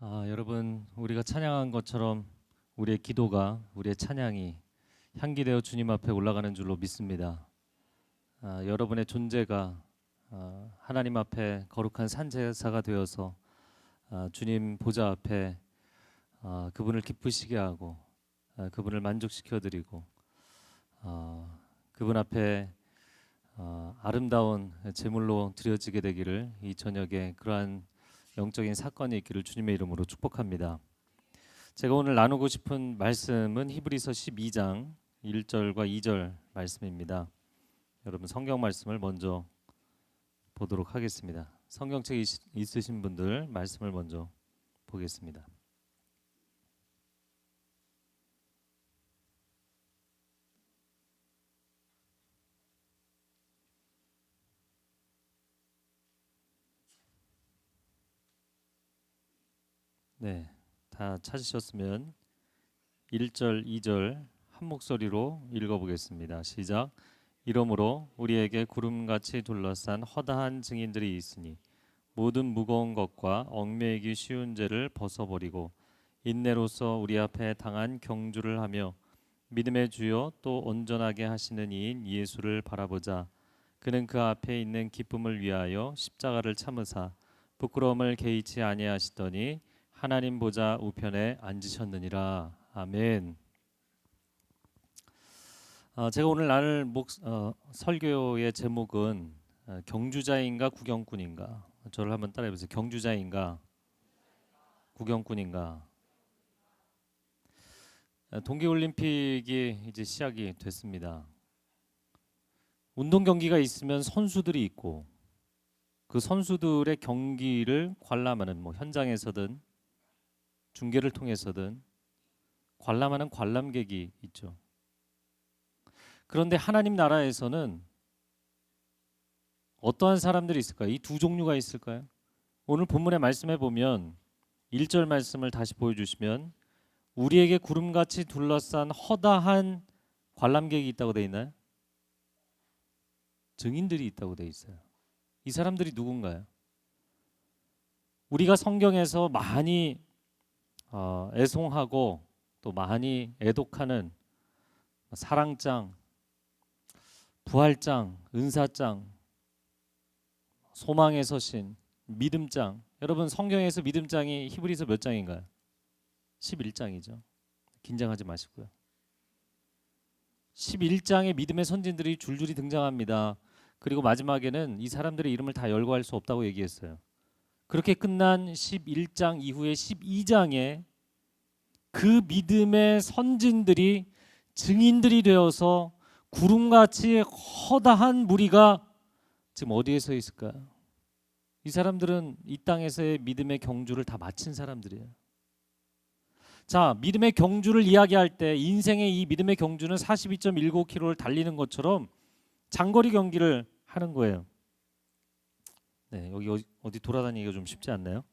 여러분, 우리가 찬양한 것처럼 우리의 기도가, 우리의 찬양이 향기되어 주님 앞에 올라가는 줄로 믿습니다. 여러분의 존재가 하나님 앞에 거룩한 산제사가 되어서 주님 보좌 앞에 그분을 기쁘시게 하고 그분을 만족시켜 드리고 그분 앞에 아름다운 제물로 드려지게 되기를, 이 저녁에 그러한 영적인 사건이 있기를 주님의 이름으로 축복합니다. 제가 오늘 나누고 싶은 말씀은 히브리서 12장 1절과 2절 말씀입니다. 여러분, 성경 말씀을 먼저 보도록 하겠습니다. 성경책 있으신 분들 말씀을 먼저 보겠습니다. 네, 다 찾으셨으면 1절, 2절 한 목소리로 읽어보겠습니다. 시작. 이러므로 우리에게 구름같이 둘러싼 허다한 증인들이 있으니 모든 무거운 것과 얽매이기 쉬운 죄를 벗어버리고 인내로서 우리 앞에 당한 경주를 하며 믿음의 주요 또 온전하게 하시는 이인 예수를 바라보자. 그는 그 앞에 있는 기쁨을 위하여 십자가를 참으사 부끄러움을 개의치 아니하시더니 하나님 보좌 우편에 앉으셨느니라. 아멘. 제가 오늘 나눌 설교의 제목은 경주자인가 구경꾼인가. 저를 한번 따라해보세요. 경주자인가 구경꾼인가. 동계올림픽이 이제 시작이 됐습니다. 운동 경기가 있으면 선수들이 있고 그 선수들의 경기를 관람하는, 현장에서든 중계를 통해서든 관람하는 관람객이 있죠. 그런데 하나님 나라에서는 어떠한 사람들이 있을까요? 이 두 종류가 있을까요? 오늘 본문의 말씀에 보면 1절 말씀을 다시 보여주시면 우리에게 구름같이 둘러싼 허다한 관람객이 있다고 되어 있나요? 증인들이 있다고 되어 있어요. 이 사람들이 누군가요? 우리가 성경에서 많이 애송하고 또 많이 애독하는 사랑장, 부활장, 은사장, 소망의 서신, 믿음장. 여러분, 성경에서 믿음장이 히브리서 몇 장인가요? 11장이죠. 긴장하지 마시고요. 11장의 믿음의 선진들이 줄줄이 등장합니다. 그리고 마지막에는 이 사람들의 이름을 다 열거할 수 없다고 얘기했어요. 그렇게 끝난 11장 이후에 12장에 그 믿음의 선진들이 증인들이 되어서 구름같이 허다한 무리가 지금 어디에 서 있을까요? 이 사람들은 이 땅에서의 믿음의 경주를 다 마친 사람들이에요. 자, 믿음의 경주를 이야기할 때 인생의 이 믿음의 경주는 42.19km를 달리는 것처럼 장거리 경기를 하는 거예요. 네, 여기 어디 돌아다니기가 좀 쉽지 않나요?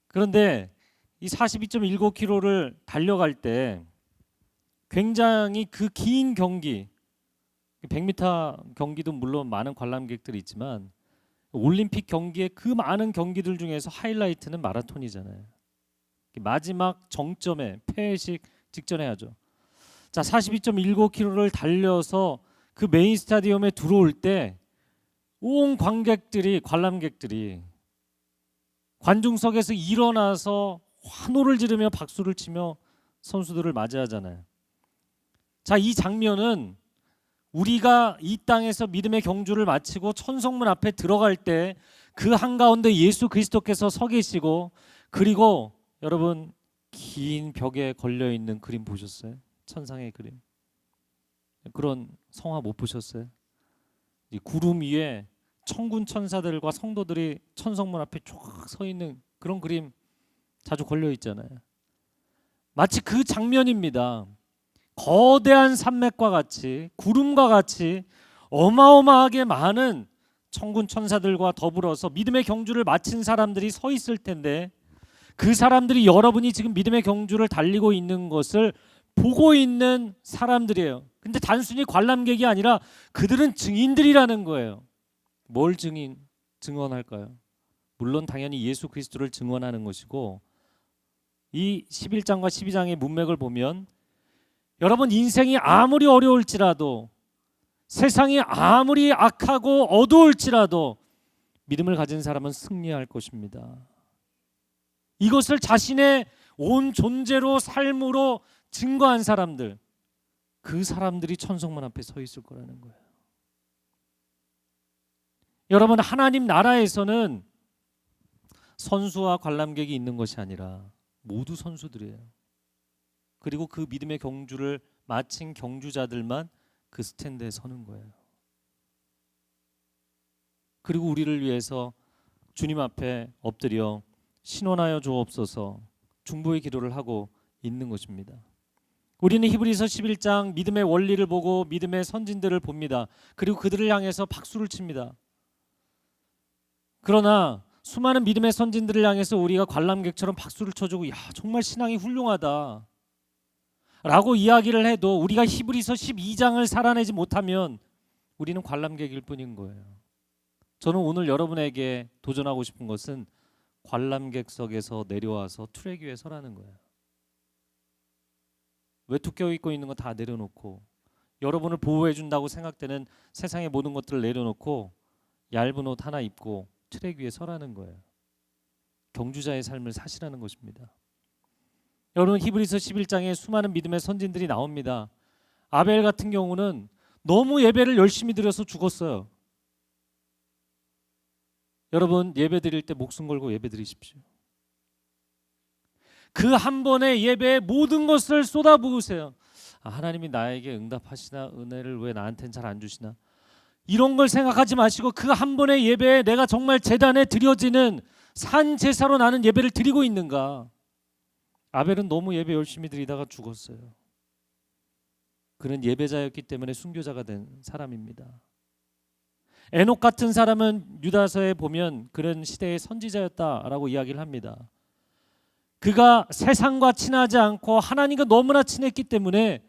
그런데 이 42.19km를 달려갈 때 굉장히 그 긴 경기, 100m 경기도 물론 많은 관람객들이 있지만 올림픽 경기의 그 많은 경기들 중에서 하이라이트는 마라톤이잖아요. 마지막 정점에 폐회식 직전에 하죠. 자, 42.19km를 달려서 그 메인 스타디움에 들어올 때 온 관람객들이 관중석에서 일어나서 환호를 지르며 박수를 치며 선수들을 맞이하잖아요. 자, 이 장면은 우리가 이 땅에서 믿음의 경주를 마치고 천성문 앞에 들어갈 때 그 한가운데 예수 그리스도께서 서 계시고, 그리고 여러분, 긴 벽에 걸려 있는 그림 보셨어요? 천상의 그림. 그런 성화 못 보셨어요? 이 구름 위에 천군 천사들과 성도들이 천성문 앞에 쫙 서 있는 그런 그림 자주 걸려 있잖아요. 마치 그 장면입니다. 거대한 산맥과 같이, 구름과 같이 어마어마하게 많은 천군 천사들과 더불어서 믿음의 경주를 마친 사람들이 서 있을 텐데, 그 사람들이 여러분이 지금 믿음의 경주를 달리고 있는 것을 보고 있는 사람들이에요. 근데 단순히 관람객이 아니라 그들은 증인들이라는 거예요. 뭘 증언할까요? 물론 당연히 예수 그리스도를 증언하는 것이고, 이 11장과 12장의 문맥을 보면 여러분 인생이 아무리 어려울지라도 세상이 아무리 악하고 어두울지라도 믿음을 가진 사람은 승리할 것입니다. 이것을 자신의 온 존재로 삶으로 증거한 사람들, 그 사람들이 천성문 앞에 서 있을 거라는 거예요. 여러분 하나님 나라에서는 선수와 관람객이 있는 것이 아니라 모두 선수들이에요. 그리고 그 믿음의 경주를 마친 경주자들만 그 스탠드에 서는 거예요. 그리고 우리를 위해서 주님 앞에 엎드려 신원하여 주옵소서 중보의 기도를 하고 있는 것입니다. 우리는 히브리서 11장 믿음의 원리를 보고 믿음의 선진들을 봅니다. 그리고 그들을 향해서 박수를 칩니다. 그러나 수많은 믿음의 선진들을 향해서 우리가 관람객처럼 박수를 쳐주고 야 정말 신앙이 훌륭하다 라고 이야기를 해도 우리가 히브리서 12장을 살아내지 못하면 우리는 관람객일 뿐인 거예요. 저는 오늘 여러분에게 도전하고 싶은 것은 관람객석에서 내려와서 트랙 위에 서라는 거예요. 외투 껴입고 있는 거 다 내려놓고 여러분을 보호해 준다고 생각되는 세상의 모든 것들을 내려놓고 얇은 옷 하나 입고 트랙 위에 서라는 거예요. 경주자의 삶을 사시라는 것입니다. 여러분 히브리서 11장에 수많은 믿음의 선진들이 나옵니다. 아벨 같은 경우는 너무 예배를 열심히 드려서 죽었어요. 여러분 예배 드릴 때 목숨 걸고 예배 드리십시오. 그 한 번의 예배에 모든 것을 쏟아부으세요. 하나님이 나에게 응답하시나 은혜를 왜 나한테는 잘 안 주시나 이런 걸 생각하지 마시고 그 한 번의 예배에 내가 정말 제단에 드려지는 산 제사로 나는 예배를 드리고 있는가. 아벨은 너무 예배 열심히 드리다가 죽었어요. 그는 예배자였기 때문에 순교자가 된 사람입니다. 에녹 같은 사람은 유다서에 보면 그런 시대의 선지자였다라고 이야기를 합니다. 그가 세상과 친하지 않고 하나님과 너무나 친했기 때문에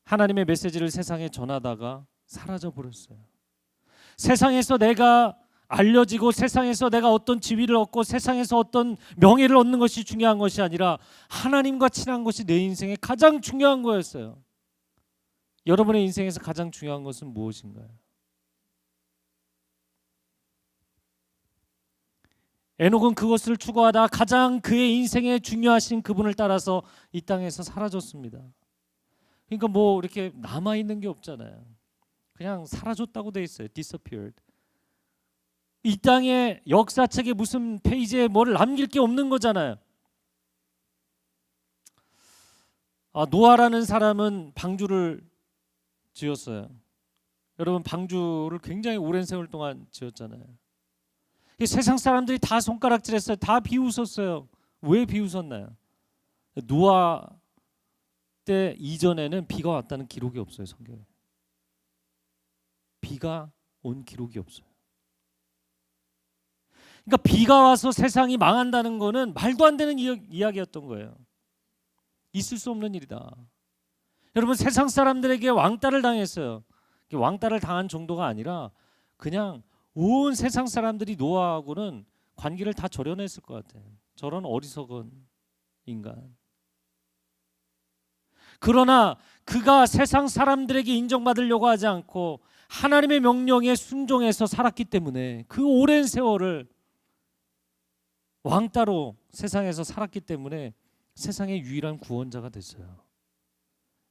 하나님의 메시지를 세상에 전하다가 사라져 버렸어요. 세상에서 내가 알려지고 세상에서 내가 어떤 지위를 얻고 세상에서 어떤 명예를 얻는 것이 중요한 것이 아니라 하나님과 친한 것이 내 인생에 가장 중요한 거였어요. 여러분의 인생에서 가장 중요한 것은 무엇인가요? 에녹은 그것을 추구하다 가장 그의 인생에 중요하신 그분을 따라서 이 땅에서 사라졌습니다. 그러니까 뭐 이렇게 남아있는 게 없잖아요. 그냥 사라졌다고 돼 있어요. disappeared. 이 땅의 역사책에 무슨 페이지에 뭘 남길 게 없는 거잖아요. 노아라는 사람은 방주를 지었어요. 여러분 방주를 굉장히 오랜 세월 동안 지었잖아요. 세상 사람들이 다 손가락질했어요. 다 비웃었어요. 왜 비웃었나요? 노아 때 이전에는 비가 왔다는 기록이 없어요. 성경에. 비가 온 기록이 없어요. 그러니까 비가 와서 세상이 망한다는 거는 말도 안 되는 이야기였던 거예요. 있을 수 없는 일이다. 여러분 세상 사람들에게 왕따를 당했어요. 왕따를 당한 정도가 아니라 그냥 온 세상 사람들이 노아하고는 관계를 다 절연했을 것 같아요. 저런 어리석은 인간. 그러나 그가 세상 사람들에게 인정받으려고 하지 않고 하나님의 명령에 순종해서 살았기 때문에 그 오랜 세월을 왕따로 세상에서 살았기 때문에 세상의 유일한 구원자가 됐어요.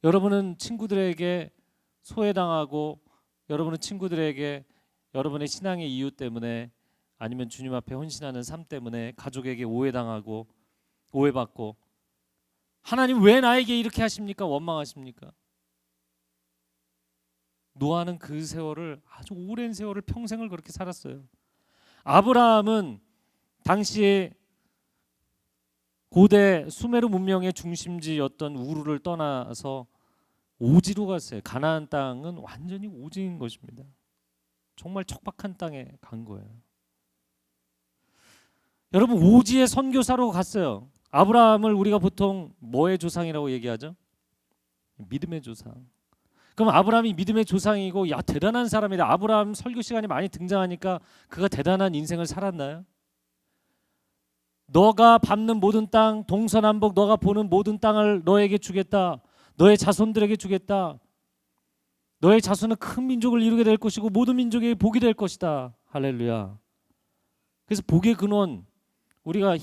여러분은 친구들에게 소외당하고 여러분은 친구들에게 여러분의 신앙의 이유 때문에 아니면 주님 앞에 헌신하는 삶 때문에 가족에게 오해당하고 오해받고 하나님 왜 나에게 이렇게 하십니까? 원망하십니까? 노아는 그 세월을 아주 오랜 세월을 평생을 그렇게 살았어요. 아브라함은 당시에 고대 수메르 문명의 중심지였던 우르를 떠나서 오지로 갔어요. 가나안 땅은 완전히 오지인 것입니다. 정말 척박한 땅에 간 거예요. 여러분 오지의 선교사로 갔어요. 아브라함을 우리가 보통 뭐의 조상이라고 얘기하죠? 믿음의 조상. 그럼 아브라함이 믿음의 조상이고 야 대단한 사람이다. 아브라함 설교 시간이 많이 등장하니까 그가 대단한 인생을 살았나요? 너가 밟는 모든 땅, 동서남북 너가 보는 모든 땅을 너에게 주겠다. 너의 자손들에게 주겠다. 너의 자손은 큰 민족을 이루게 될 것이고 모든 민족에게 복이 될 것이다. 할렐루야. 그래서 복의 근원, 우리가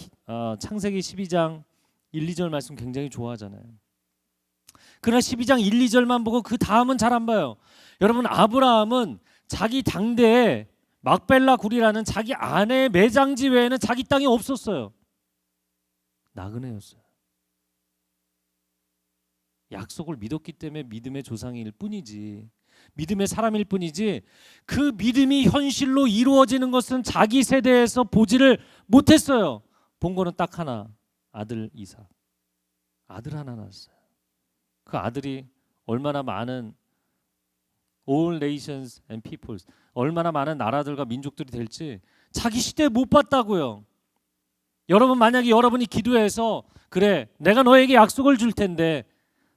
창세기 12장 1, 2절 말씀 굉장히 좋아하잖아요. 그러나 12장 1, 2절만 보고 그 다음은 잘 안 봐요. 여러분, 아브라함은 자기 당대에 막벨라 굴이라는 자기 아내의 매장지 외에는 자기 땅이 없었어요. 나그네였어요. 약속을 믿었기 때문에 믿음의 조상일 뿐이지, 믿음의 사람일 뿐이지, 그 믿음이 현실로 이루어지는 것은 자기 세대에서 보지를 못했어요. 본 거는 딱 하나, 아들 이삭. 아들 하나 낳았어요. 그 아들이 얼마나 많은 all nations and peoples, 얼마나 많은 나라들과 민족들이 될지 자기 시대에 못 봤다고요. 여러분, 만약에 여러분이 기도해서 그래, 내가 너에게 약속을 줄 텐데,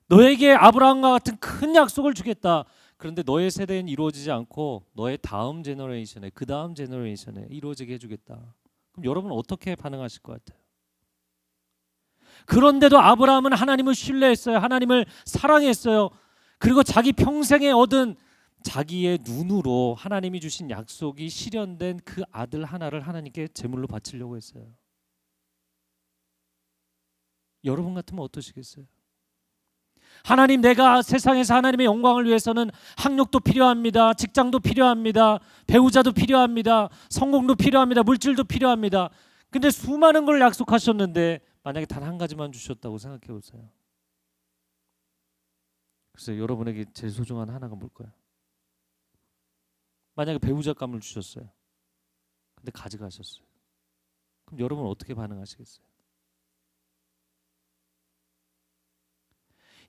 너에게 아브라함과 같은 큰 약속을 주겠다. 그런데 너의 세대엔 이루어지지 않고 너의 다음 제너레이션에, 그 다음 제너레이션에 이루어지게 해주겠다. 그럼 여러분 어떻게 반응하실 것 같아요? 그런데도 아브라함은 하나님을 신뢰했어요. 하나님을 사랑했어요. 그리고 자기 평생에 얻은 자기의 눈으로 하나님이 주신 약속이 실현된 그 아들 하나를 하나님께 제물로 바치려고 했어요. 여러분 같으면 어떠시겠어요? 하나님, 내가 세상에서 하나님의 영광을 위해서는 학력도 필요합니다. 직장도 필요합니다. 배우자도 필요합니다. 성공도 필요합니다. 물질도 필요합니다. 근데 수많은 걸 약속하셨는데 만약에 단 한 가지만 주셨다고 생각해 보세요. 글쎄, 여러분에게 제일 소중한 하나가 뭘까요? 만약에 배우자감을 주셨어요. 근데 가져가셨어요. 그럼 여러분 어떻게 반응하시겠어요?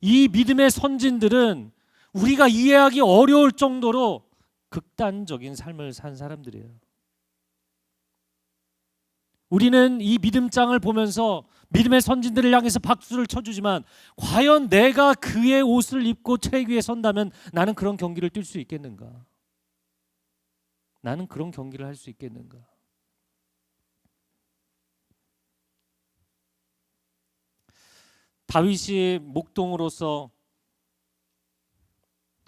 이 믿음의 선진들은 우리가 이해하기 어려울 정도로 극단적인 삶을 산 사람들이에요. 우리는 이 믿음장을 보면서 믿음의 선진들을 향해서 박수를 쳐주지만, 과연 내가 그의 옷을 입고 트랙 위에 선다면 나는 그런 경기를 뛸 수 있겠는가? 나는 그런 경기를 할 수 있겠는가? 다윗이 목동으로서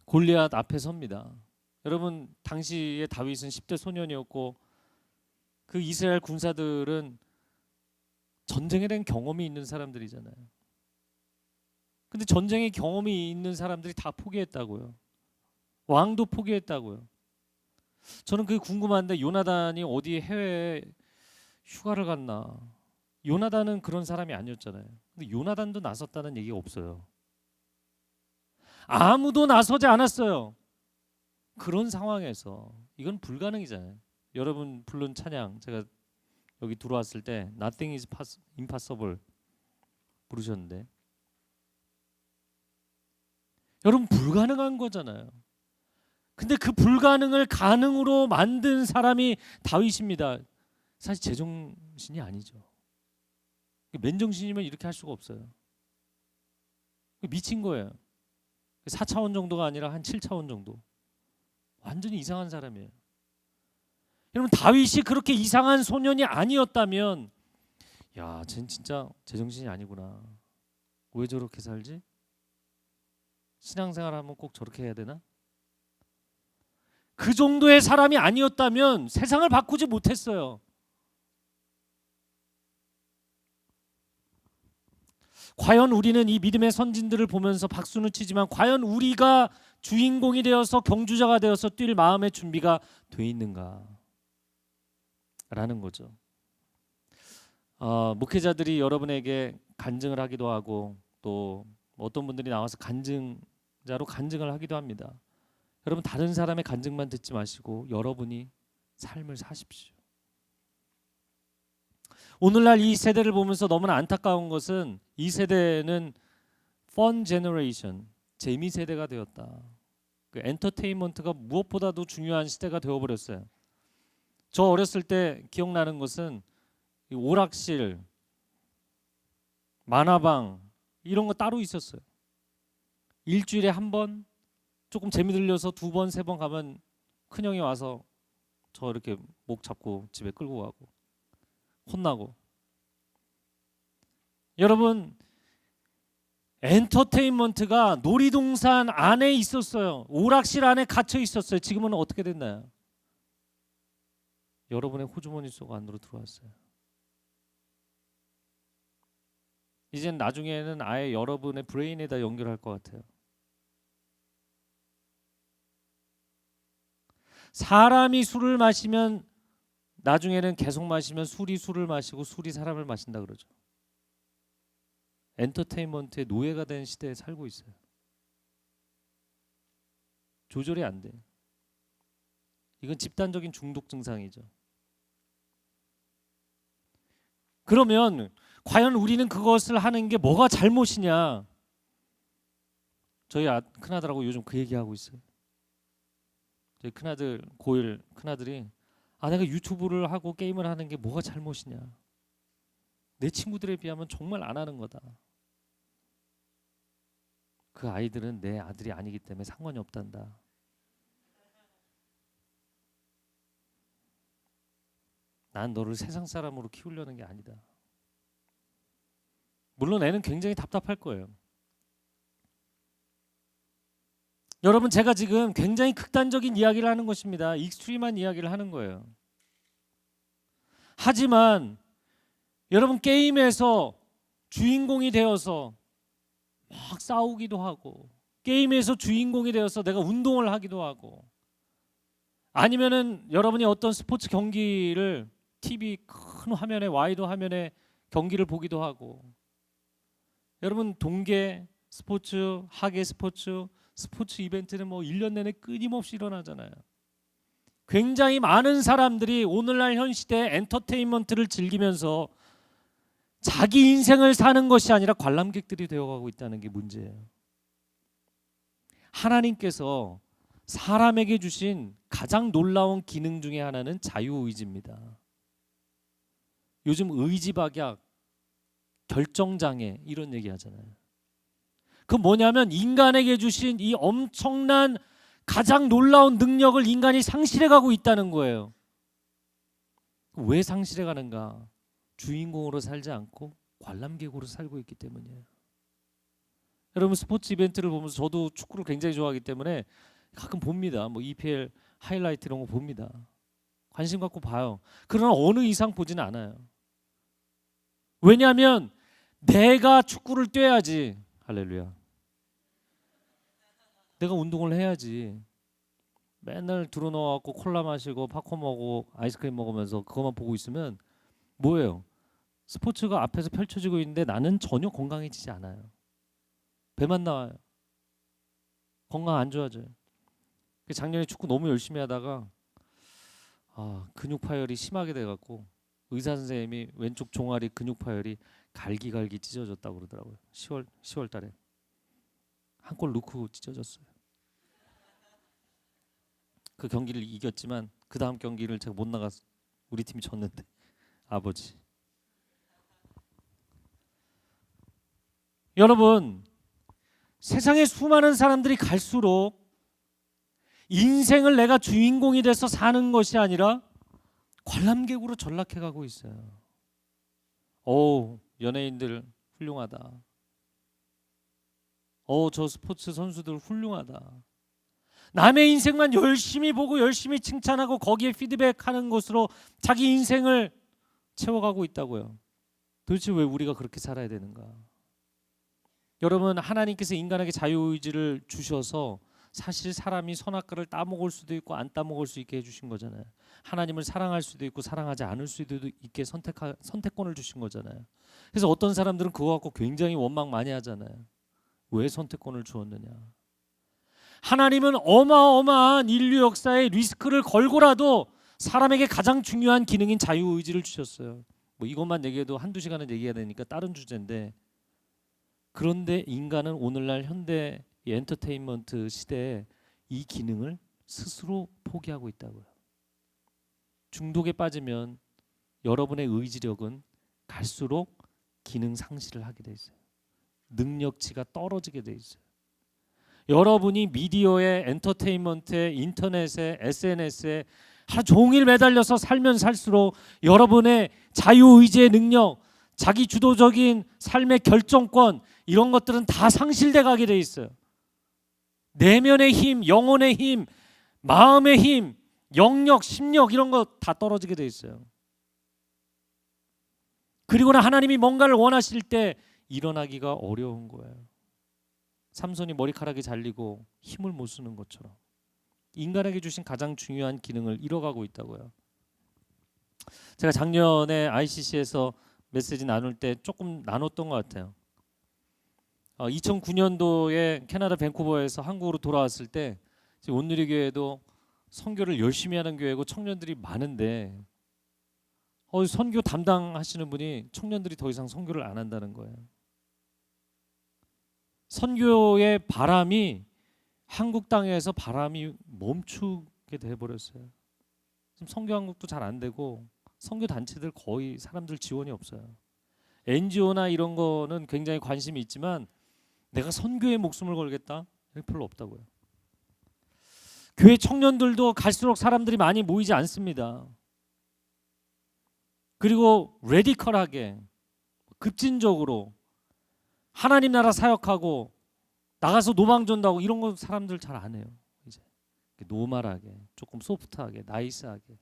골리앗 앞에 섭니다. 여러분, 당시에 다윗은 10대 소년이었고 그 이스라엘 군사들은 전쟁에 대한 경험이 있는 사람들이잖아요. 근데 전쟁의 경험이 있는 사람들이 다 포기했다고요. 왕도 포기했다고요. 저는 그게 궁금한데, 요나단이 어디 해외에 휴가를 갔나? 요나단은 그런 사람이 아니었잖아요. 근데 요나단도 나섰다는 얘기가 없어요. 아무도 나서지 않았어요. 그런 상황에서 이건 불가능이잖아요. 여러분 부른 찬양, 제가 여기 들어왔을 때 Nothing is impossible 부르셨는데, 여러분 불가능한 거잖아요. 근데 그 불가능을 가능으로 만든 사람이 다윗입니다. 사실 제정신이 아니죠. 맨정신이면 이렇게 할 수가 없어요. 미친 거예요. 4차원 정도가 아니라 한 7차원 정도. 완전히 이상한 사람이에요. 여러분, 다윗이 그렇게 이상한 소년이 아니었다면, 야, 쟤는 진짜 제정신이 아니구나. 왜 저렇게 살지? 신앙생활하면 꼭 저렇게 해야 되나? 그 정도의 사람이 아니었다면 세상을 바꾸지 못했어요. 과연 우리는 이 믿음의 선진들을 보면서 박수는 치지만, 과연 우리가 주인공이 되어서 경주자가 되어서 뛸 마음의 준비가 돼 있는가? 라는 거죠. 목회자들이 여러분에게 간증을 하기도 하고, 또 어떤 분들이 나와서 간증자로 간증을 하기도 합니다. 여러분, 다른 사람의 간증만 듣지 마시고 여러분이 삶을 사십시오. 오늘날 이 세대를 보면서 너무나 안타까운 것은, 이 세대는 fun generation, 재미 세대가 되었다. 그 엔터테인먼트가 무엇보다도 중요한 시대가 되어버렸어요. 저 어렸을 때 기억나는 것은 이 오락실, 만화방 이런 거 따로 있었어요. 일주일에 한 번, 조금 재미 들려서 2번, 3번 가면 큰형이 와서 저 이렇게 목 잡고 집에 끌고 가고 혼나고. 여러분, 엔터테인먼트가 놀이동산 안에 있었어요. 오락실 안에 갇혀 있었어요. 지금은 어떻게 됐나요? 여러분의 호주머니 속 안으로 들어왔어요. 이젠 나중에는 아예 여러분의 브레인에다 연결할 것 같아요. 사람이 술을 마시면 나중에는 계속 마시면 술이 술을 마시고 술이 사람을 마신다 그러죠. 엔터테인먼트의 노예가 된 시대에 살고 있어요. 조절이 안 돼. 이건 집단적인 중독 증상이죠. 그러면 과연 우리는 그것을 하는 게 뭐가 잘못이냐? 저희 큰아들하고 요즘 그 얘기하고 있어요. 저희 큰아들, 고1 큰아들이 내가 유튜브를 하고 게임을 하는 게 뭐가 잘못이냐? 내 친구들에 비하면 정말 안 하는 거다. 그 아이들은 내 아들이 아니기 때문에 상관이 없단다. 난 너를 세상 사람으로 키우려는 게 아니다. 물론 애는 굉장히 답답할 거예요. 여러분, 제가 지금 굉장히 극단적인 이야기를 하는 것입니다. 익스트림한 이야기를 하는 거예요. 하지만 여러분, 게임에서 주인공이 되어서 막 싸우기도 하고, 게임에서 주인공이 되어서 내가 운동을 하기도 하고, 아니면은 여러분이 어떤 스포츠 경기를 TV 큰 화면에, 와이드 화면에 경기를 보기도 하고, 여러분 동계 스포츠, 하계 스포츠 이벤트는 뭐 1년 내내 끊임없이 일어나잖아요. 굉장히 많은 사람들이 오늘날 현 시대에 엔터테인먼트를 즐기면서 자기 인생을 사는 것이 아니라 관람객들이 되어가고 있다는 게 문제예요. 하나님께서 사람에게 주신 가장 놀라운 기능 중에 하나는 자유의지입니다. 요즘 의지박약, 결정장애 이런 얘기 하잖아요. 그 뭐냐면 인간에게 주신 이 엄청난 가장 놀라운 능력을 인간이 상실해가고 있다는 거예요. 왜 상실해가는가? 주인공으로 살지 않고 관람객으로 살고 있기 때문이에요. 여러분, 스포츠 이벤트를 보면서 저도 축구를 굉장히 좋아하기 때문에 가끔 봅니다. 뭐 EPL 하이라이트 이런 거 봅니다. 관심 갖고 봐요. 그러나 어느 이상 보지는 않아요. 왜냐하면 내가 축구를 뛰어야지. 할렐루야. 내가 운동을 해야지. 맨날 들어놓고 콜라 마시고 팝콘 먹고 아이스크림 먹으면서 그것만 보고 있으면 뭐예요? 스포츠가 앞에서 펼쳐지고 있는데 나는 전혀 건강해지지 않아요. 배만 나와요. 건강 안 좋아져요. 작년에 축구 너무 열심히 하다가 근육 파열이 심하게 돼갖고 의사 선생님이 왼쪽 종아리 근육 파열이 갈기갈기 찢어졌다고 그러더라고요. 10월 달에 한 골 넣고 찢어졌어요. 그 경기를 이겼지만 그 다음 경기를 제가 못 나가서 우리 팀이 졌는데 아버지. 여러분, 세상에 수많은 사람들이 갈수록 인생을 내가 주인공이 돼서 사는 것이 아니라 관람객으로 전락해가고 있어요. 연예인들 훌륭하다. 저 스포츠 선수들 훌륭하다. 남의 인생만 열심히 보고 열심히 칭찬하고 거기에 피드백하는 것으로 자기 인생을 채워가고 있다고요. 도대체 왜 우리가 그렇게 살아야 되는가? 여러분, 하나님께서 인간에게 자유의지를 주셔서 사실 사람이 선악과를 따먹을 수도 있고 안 따먹을 수 있게 해주신 거잖아요. 하나님을 사랑할 수도 있고 사랑하지 않을 수도 있게 선택권을 주신 거잖아요. 그래서 어떤 사람들은 그거 갖고 굉장히 원망 많이 하잖아요. 왜 선택권을 주었느냐? 하나님은 어마어마한 인류 역사의 리스크를 걸고라도 사람에게 가장 중요한 기능인 자유의지를 주셨어요. 뭐 이것만 얘기해도 한두 시간은 얘기해야 되니까 다른 주제인데, 그런데 인간은 오늘날 현대 엔터테인먼트 시대에 이 기능을 스스로 포기하고 있다고요. 중독에 빠지면 여러분의 의지력은 갈수록 기능 상실을 하게 돼 있어요. 능력치가 떨어지게 돼 있어요. 여러분이 미디어에, 엔터테인먼트에, 인터넷에, SNS에 하루 종일 매달려서 살면 살수록 여러분의 자유의지의 능력, 자기 주도적인 삶의 결정권, 이런 것들은 다 상실돼 가게 돼 있어요. 내면의 힘, 영혼의 힘, 마음의 힘, 영역, 심력, 이런 거 다 떨어지게 돼 있어요. 그리고는 하나님이 뭔가를 원하실 때 일어나기가 어려운 거예요. 삼손이 머리카락이 잘리고 힘을 못 쓰는 것처럼 인간에게 주신 가장 중요한 기능을 잃어가고 있다고요. 제가 작년에 ICC에서 메시지 나눌 때 조금 나눴던 것 같아요. 2009년도에 캐나다 밴쿠버에서 한국으로 돌아왔을 때 온누리교회도 선교를 열심히 하는 교회고 청년들이 많은데 선교 담당하시는 분이 청년들이 더 이상 선교를 안 한다는 거예요. 선교의 바람이 한국 땅에서 바람이 멈추게 돼버렸어요. 지금 선교 한국도 잘 안 되고 선교 단체들 거의 사람들 지원이 없어요. NGO나 이런 거는 굉장히 관심이 있지만 내가 선교에 목숨을 걸겠다? 별로 없다고요. 교회 청년들도 갈수록 사람들이 많이 모이지 않습니다. 그리고 레디컬하게 급진적으로 하나님 나라 사역하고 나가서 노방전도하고 이런 거 사람들 잘 안 해요. 이제 노멀하게, 조금 소프트하게, 나이스하게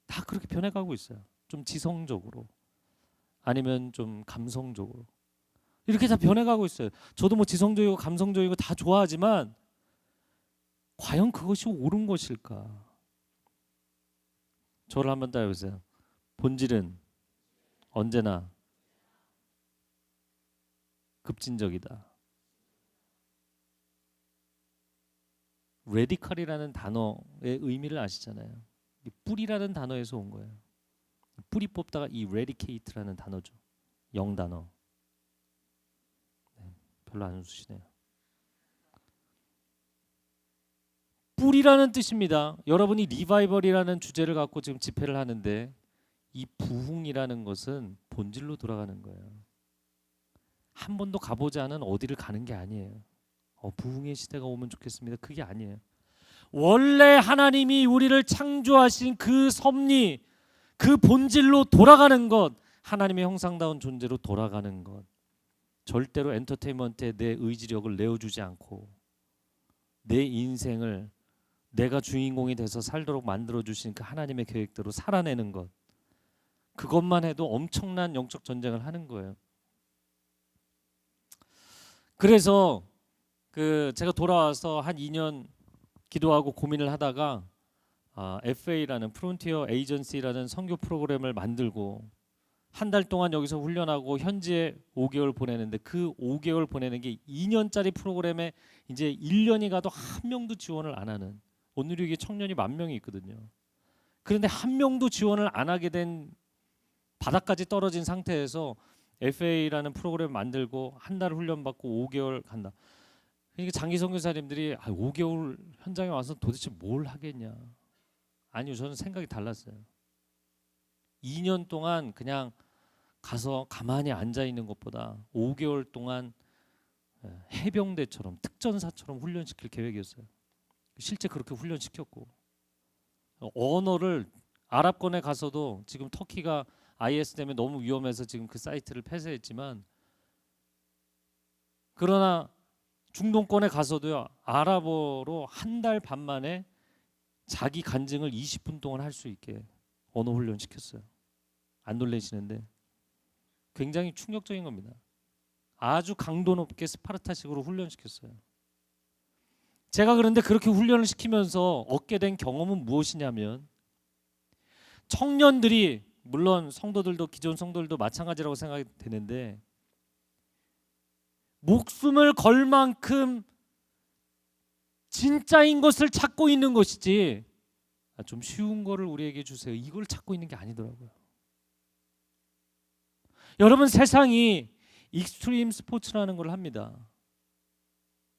다 그렇게 변해가고 있어요. 좀 지성적으로 아니면 좀 감성적으로 이렇게 다 변해가고 있어요. 저도 뭐 지성적이고 감성적이고 다 좋아하지만 과연 그것이 옳은 것일까? 저를 한번 따라해보세요. 본질은 언제나 급진적이다. 레디컬이라는 단어의 의미를 아시잖아요. 뿌리라는 단어에서 온 거예요. 뿌리 뽑다가 이 레디케이트라는 단어죠. 영단어. 별로 안 웃으시네요. 뿌리라는 뜻입니다. 여러분이 리바이벌이라는 주제를 갖고 지금 집회를 하는데 이 부흥이라는 것은 본질로 돌아가는 거예요. 한 번도 가보지 않은 어디를 가는 게 아니에요. 부흥의 시대가 오면 좋겠습니다. 그게 아니에요. 원래 하나님이 우리를 창조하신 그 섭리, 그 본질로 돌아가는 것, 하나님의 형상다운 존재로 돌아가는 것. 절대로 엔터테인먼트에 내 의지력을 내어주지 않고 내 인생을 내가 주인공이 돼서 살도록 만들어주신 그 하나님의 계획대로 살아내는 것. 그것만 해도 엄청난 영적 전쟁을 하는 거예요. 그래서 제가 돌아와서 한 2년 기도하고 고민을 하다가 FA라는 프론티어 에이전시라는 선교 프로그램을 만들고 한 달 동안 여기서 훈련하고 현지에 5개월 보내는데 그 5개월 보내는 게 2년짜리 프로그램에 이제 1년이 가도 한 명도 지원을 안 하는 온누리교회 청년이 10,000명이 있거든요. 그런데 한 명도 지원을 안 하게 된 바닥까지 떨어진 상태에서 FA라는 프로그램 만들고 한 달 훈련받고 5개월 간다. 그러니까 장기 선교사님들이 5개월 현장에 와서 도대체 뭘 하겠냐. 아니요, 저는 생각이 달랐어요. 2년 동안 그냥 가서 가만히 앉아 있는 것보다 5개월 동안 해병대처럼 특전사처럼 훈련시킬 계획이었어요. 실제 그렇게 훈련시켰고 언어를 아랍권에 가서도 지금 터키가 IS 때문에 너무 위험해서 지금 그 사이트를 폐쇄했지만 그러나 중동권에 가서도요 아랍어로 한 달 반 만에 자기 간증을 20분 동안 할 수 있게 언어 훈련 시켰어요. 안 놀라시는데 굉장히 충격적인 겁니다. 아주 강도 높게 스파르타식으로 훈련시켰어요. 제가 그런데 그렇게 훈련을 시키면서 얻게 된 경험은 무엇이냐면 청년들이 물론 성도들도 기존 성도들도 마찬가지라고 생각이 되는데 목숨을 걸 만큼 진짜인 것을 찾고 있는 것이지 좀 쉬운 거를 우리에게 주세요. 이걸 찾고 있는 게 아니더라고요. 여러분 세상이 익스트림 스포츠라는 걸 합니다.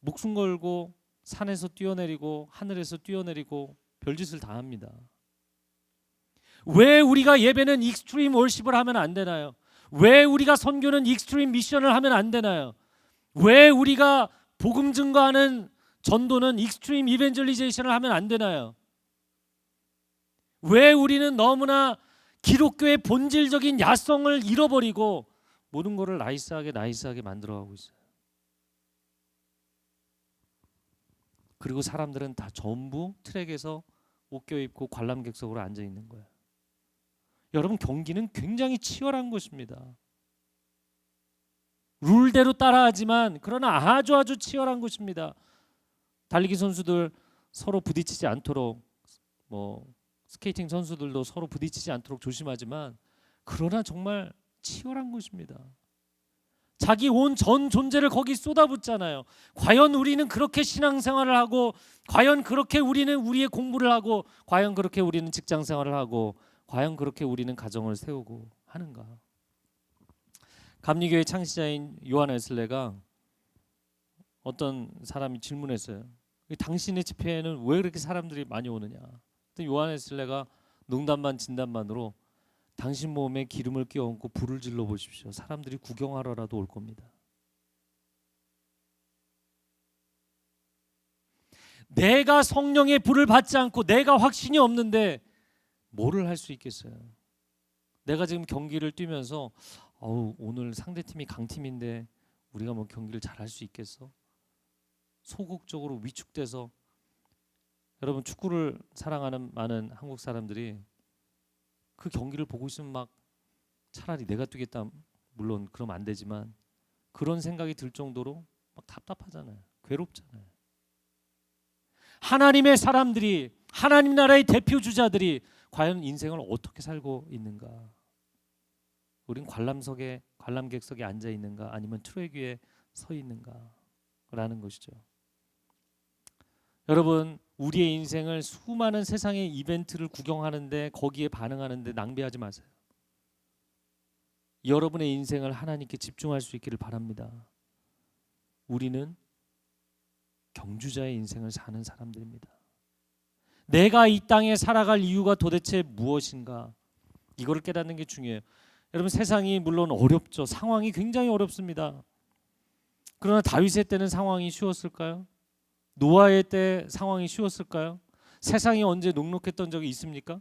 목숨 걸고 산에서 뛰어내리고 하늘에서 뛰어내리고 별짓을 다 합니다. 왜 우리가 예배는 익스트림 월십을 하면 안 되나요? 왜 우리가 선교는 익스트림 미션을 하면 안 되나요? 왜 우리가 복음 증거하는 전도는 익스트림 이벤젤리제이션을 하면 안 되나요? 왜 우리는 너무나 기독교의 본질적인 야성을 잃어버리고 모든 거를 나이스하게 만들어가고 있어요. 그리고 사람들은 다 전부 트랙에서 옷 껴입고 관람객석으로 앉아 있는 거예요. 여러분, 경기는 굉장히 치열한 것입니다. 룰대로 따라하지만 그러나 아주 치열한 것입니다. 달리기 선수들 서로 부딪히지 않도록, 뭐 스케이팅 선수들도 서로 부딪히지 않도록 조심하지만 그러나 정말 치열한 것입니다. 자기 온 전 존재를 거기 쏟아붓잖아요. 과연 우리는 그렇게 신앙생활을 하고, 과연 그렇게 우리는 우리의 공부를 하고, 과연 그렇게 우리는 직장생활을 하고, 과연 그렇게 우리는 가정을 세우고 하는가? 감리교회 창시자인 요한 웨슬레가 어떤 사람이 질문했어요. 당신의 집회에는 왜 그렇게 사람들이 많이 오느냐? 요한 웨슬레가 농담 반 진담반으로 당신 몸에 기름을 끼얹고 불을 질러 보십시오. 사람들이 구경하러라도 올 겁니다. 내가 성령의 불을 받지 않고 내가 확신이 없는데 뭐를 할 수 있겠어요? 내가 지금 경기를 뛰면서 오늘 상대팀이 강팀인데 우리가 뭐 경기를 잘할 수 있겠어? 소극적으로 위축돼서, 여러분 축구를 사랑하는 많은 한국 사람들이 그 경기를 보고 있으면 막 차라리 내가 뛰겠다, 물론 그러면 안 되지만 그런 생각이 들 정도로 막 답답하잖아요. 괴롭잖아요. 하나님의 사람들이, 하나님 나라의 대표 주자들이 과연 인생을 어떻게 살고 있는가? 우린 관람객석에 앉아 있는가, 아니면 트랙 위에 서 있는가라는 것이죠. 여러분, 우리의 인생을 수많은 세상의 이벤트를 구경하는데, 거기에 반응하는데 낭비하지 마세요. 여러분의 인생을 하나님께 집중할 수 있기를 바랍니다. 우리는 경주자의 인생을 사는 사람들입니다. 내가 이 땅에 살아갈 이유가 도대체 무엇인가? 이거를 깨닫는 게 중요해요. 여러분, 세상이 물론 어렵죠. 상황이 굉장히 어렵습니다. 그러나 다윗의 때는 상황이 쉬웠을까요? 노아의 때 상황이 쉬웠을까요? 세상이 언제 녹록했던 적이 있습니까?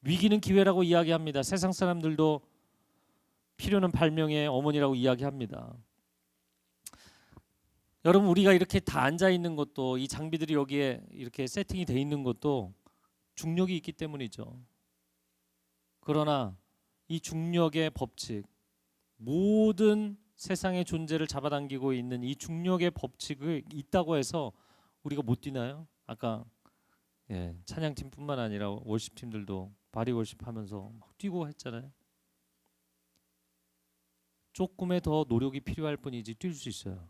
위기는 기회라고 이야기합니다. 세상 사람들도 필요는 발명의 어머니라고 이야기합니다. 여러분, 우리가 이렇게 다 앉아 있는 것도, 이 장비들이 여기에 이렇게 세팅이 돼 있는 것도 중력이 있기 때문이죠. 그러나 이 중력의 법칙, 모든 세상의 존재를 잡아당기고 있는 이 중력의 법칙이 있다고 해서 우리가 못 뛰나요? 아까 찬양팀뿐만 아니라 월십팀들도 바리 월십하면서 막 뛰고 했잖아요. 조금의 더 노력이 필요할 뿐이지 뛸 수 있어요.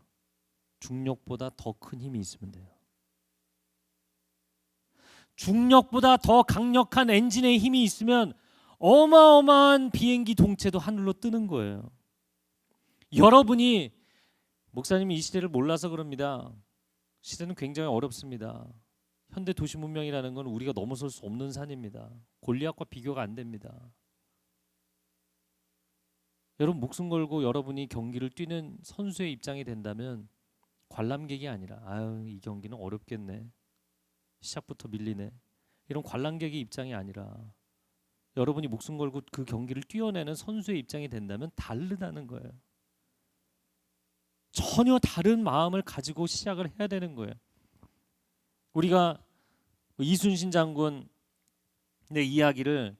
중력보다 더 큰 힘이 있으면 돼요. 중력보다 더 강력한 엔진의 힘이 있으면 어마어마한 비행기 동체도 하늘로 뜨는 거예요. 여러분이, 목사님이 이 시대를 몰라서 그럽니다. 시대는 굉장히 어렵습니다. 현대 도시 문명이라는 건 우리가 넘어설 수 없는 산입니다. 골리앗과 비교가 안 됩니다. 여러분, 목숨 걸고 여러분이 경기를 뛰는 선수의 입장이 된다면 관람객이 아니라 이 경기는 어렵겠네, 시작부터 밀리네, 이런 관람객의 입장이 아니라 여러분이 목숨 걸고 그 경기를 뛰어내는 선수의 입장이 된다면 다르다는 거예요. 전혀 다른 마음을 가지고 시작을 해야 되는 거예요. 우리가 이순신 장군의 이야기를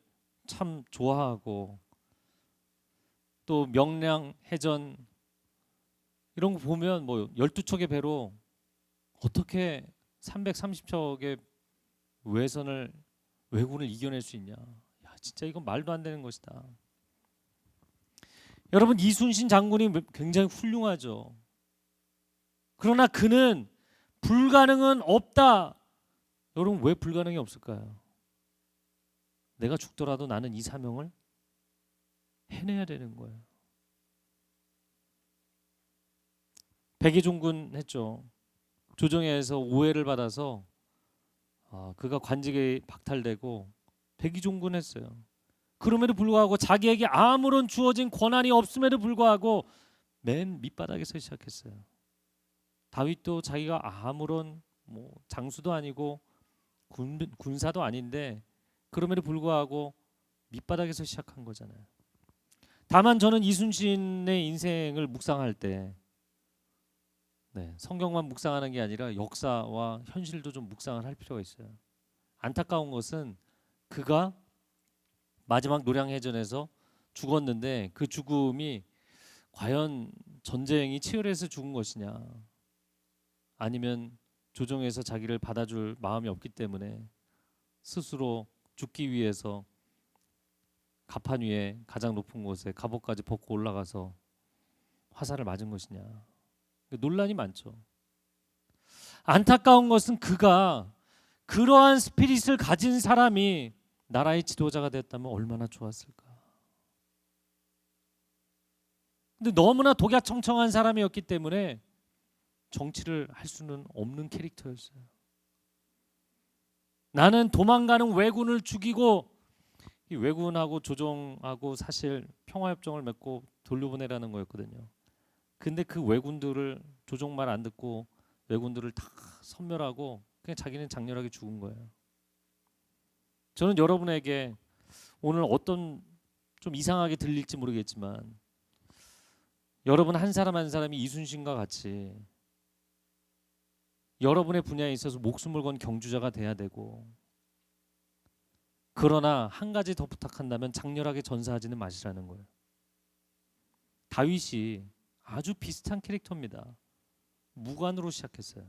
참 좋아하고, 또 명량해전 이런 거 보면 뭐 12척의 배로 어떻게 330척의 왜군을 이겨낼 수 있냐. 진짜 이건 말도 안 되는 것이다. 여러분, 이순신 장군이 굉장히 훌륭하죠. 그러나 그는 불가능은 없다. 여러분, 왜 불가능이 없을까요? 내가 죽더라도 나는 이 사명을 해내야 되는 거예요. 백의종군 했죠. 조정에서 오해를 받아서 그가 관직에 박탈되고 백의종군 했어요. 그럼에도 불구하고 자기에게 아무런 주어진 권한이 없음에도 불구하고 맨 밑바닥에서 시작했어요. 다윗도 자기가 아무런 장수도 아니고 군사도 아닌데 그럼에도 불구하고 밑바닥에서 시작한 거잖아요. 다만 저는 이순신의 인생을 묵상할 때 성경만 묵상하는 게 아니라 역사와 현실도 좀 묵상을 할 필요가 있어요. 안타까운 것은 그가 마지막 노량해전에서 죽었는데 그 죽음이 과연 전쟁이 치열해서 죽은 것이냐, 아니면 조정에서 자기를 받아줄 마음이 없기 때문에 스스로 죽기 위해서 가판 위에 가장 높은 곳에 갑옷까지 벗고 올라가서 화살을 맞은 것이냐, 논란이 많죠. 안타까운 것은 그가 그러한 스피릿을 가진 사람이 나라의 지도자가 됐다면 얼마나 좋았을까. 근데 너무나 독야청청한 사람이었기 때문에 정치를 할 수는 없는 캐릭터였어요. 나는 도망가는 왜군을 죽이고, 이 왜군하고 조정하고 사실 평화협정을 맺고 돌려보내라는 거였거든요. 근데 그 왜군들을, 조정 말 안 듣고 왜군들을 다 섬멸하고 그냥 자기는 장렬하게 죽은 거예요. 저는 여러분에게 오늘 어떤, 좀 이상하게 들릴지 모르겠지만, 여러분 한 사람 한 사람이 이순신과 같이 여러분의 분야에 있어서 목숨을 건 경주자가 돼야 되고, 그러나 한 가지 더 부탁한다면 장렬하게 전사하지는 마시라는 거예요. 다윗이 아주 비슷한 캐릭터입니다. 무관으로 시작했어요.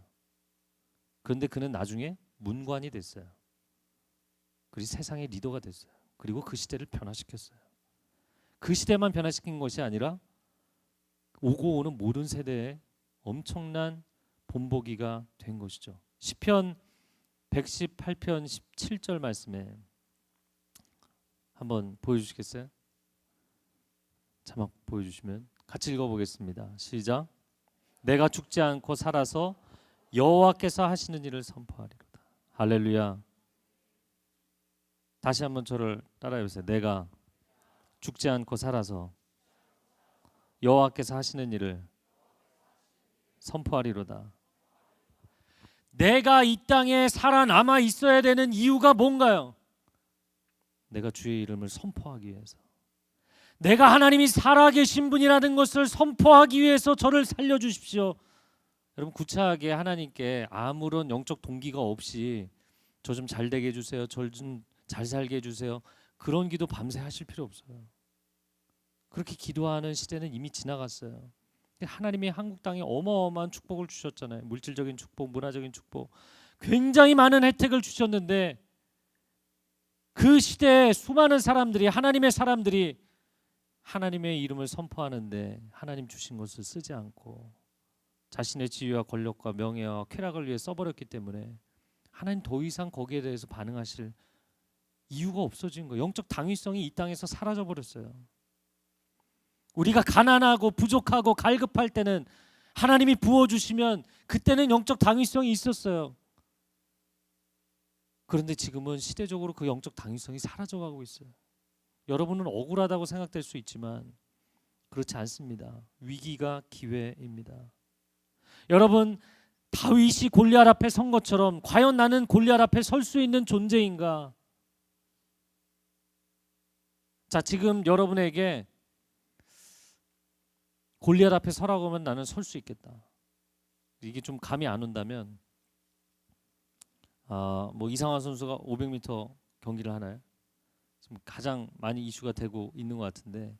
그런데 그는 나중에 문관이 됐어요. 그리고 세상의 리더가 됐어요. 그리고 그 시대를 변화시켰어요. 그 시대만 변화시킨 것이 아니라 오고 오는 모든 세대에 엄청난 본보기가 된 것이죠. 시편 118편 17절 말씀에 한번 보여주시겠어요? 자막 보여주시면 같이 읽어보겠습니다. 시작. 내가 죽지 않고 살아서 여호와께서 하시는 일을 선포하리로다. 할렐루야. 다시 한번 저를 따라해보세요. 내가 죽지 않고 살아서 여호와께서 하시는 일을 선포하리로다. 내가 이 땅에 살아남아 있어야 되는 이유가 뭔가요? 내가 주의 이름을 선포하기 위해서, 내가 하나님이 살아계신 분이라는 것을 선포하기 위해서 저를 살려주십시오. 여러분, 구차하게 하나님께 아무런 영적 동기가 없이 저 좀 잘 되게 해주세요, 저 좀 잘 살게 해주세요, 그런 기도 밤새 하실 필요 없어요. 그렇게 기도하는 시대는 이미 지나갔어요. 하나님이 한국 땅에 어마어마한 축복을 주셨잖아요. 물질적인 축복, 문화적인 축복, 굉장히 많은 혜택을 주셨는데, 그 시대에 수많은 사람들이, 하나님의 사람들이 하나님의 이름을 선포하는데 하나님 주신 것을 쓰지 않고 자신의 지위와 권력과 명예와 쾌락을 위해 써버렸기 때문에 하나님 더 이상 거기에 대해서 반응하실 이유가 없어진 거예요. 영적 당위성이 이 땅에서 사라져 버렸어요. 우리가 가난하고 부족하고 갈급할 때는 하나님이 부어주시면 그때는 영적 당위성이 있었어요. 그런데 지금은 시대적으로 그 영적 당위성이 사라져가고 있어요. 여러분은 억울하다고 생각될 수 있지만 그렇지 않습니다. 위기가 기회입니다. 여러분, 다윗이 골리앗 앞에 선 것처럼 과연 나는 골리앗 앞에 설 수 있는 존재인가? 자, 지금 여러분에게 골리앗 앞에 서라고 하면 나는 설 수 있겠다. 이게 좀 감이 안 온다면, 뭐 이상화 선수가 500m 경기를 하나요? 지금 가장 많이 이슈가 되고 있는 것 같은데,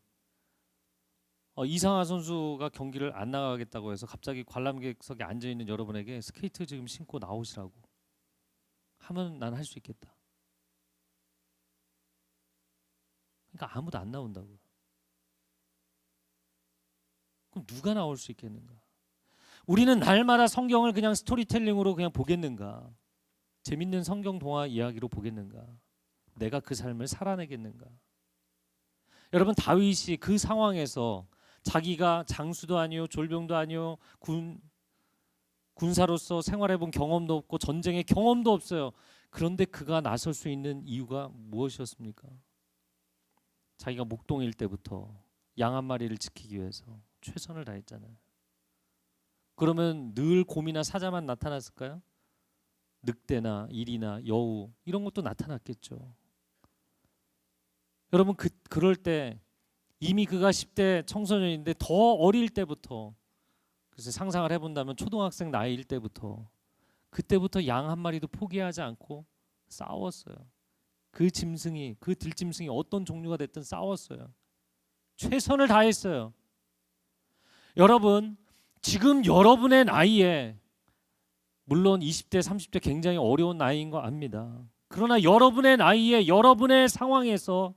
이상화 선수가 경기를 안 나가겠다고 해서 갑자기 관람객석에 앉아 있는 여러분에게 스케이트 지금 신고 나오시라고 하면 난 할 수 있겠다. 그러니까 아무도 안 나온다고요. 그럼 누가 나올 수 있겠는가? 우리는 날마다 성경을 그냥 스토리텔링으로 그냥 보겠는가? 재밌는 성경 동화 이야기로 보겠는가? 내가 그 삶을 살아내겠는가? 여러분, 다윗이 그 상황에서 자기가 장수도 아니요, 졸병도 아니요, 군사로서 생활해본 경험도 없고 전쟁의 경험도 없어요. 그런데 그가 나설 수 있는 이유가 무엇이었습니까? 자기가 목동일 때부터 양 한 마리를 지키기 위해서 최선을 다했잖아요. 그러면 늘 곰이나 사자만 나타났을까요? 늑대나 일이나 여우 이런 것도 나타났겠죠. 여러분, 그럴 때 이미 그가 10대 청소년인데 더 어릴 때부터, 그래서 상상을 해본다면 초등학생 나이일 때부터, 그때부터 양 한 마리도 포기하지 않고 싸웠어요. 그 짐승이, 그 들짐승이 어떤 종류가 됐든 싸웠어요. 최선을 다했어요. 여러분, 지금 여러분의 나이에, 물론 20대, 30대 굉장히 어려운 나이인 거 압니다. 그러나 여러분의 나이에, 여러분의 상황에서,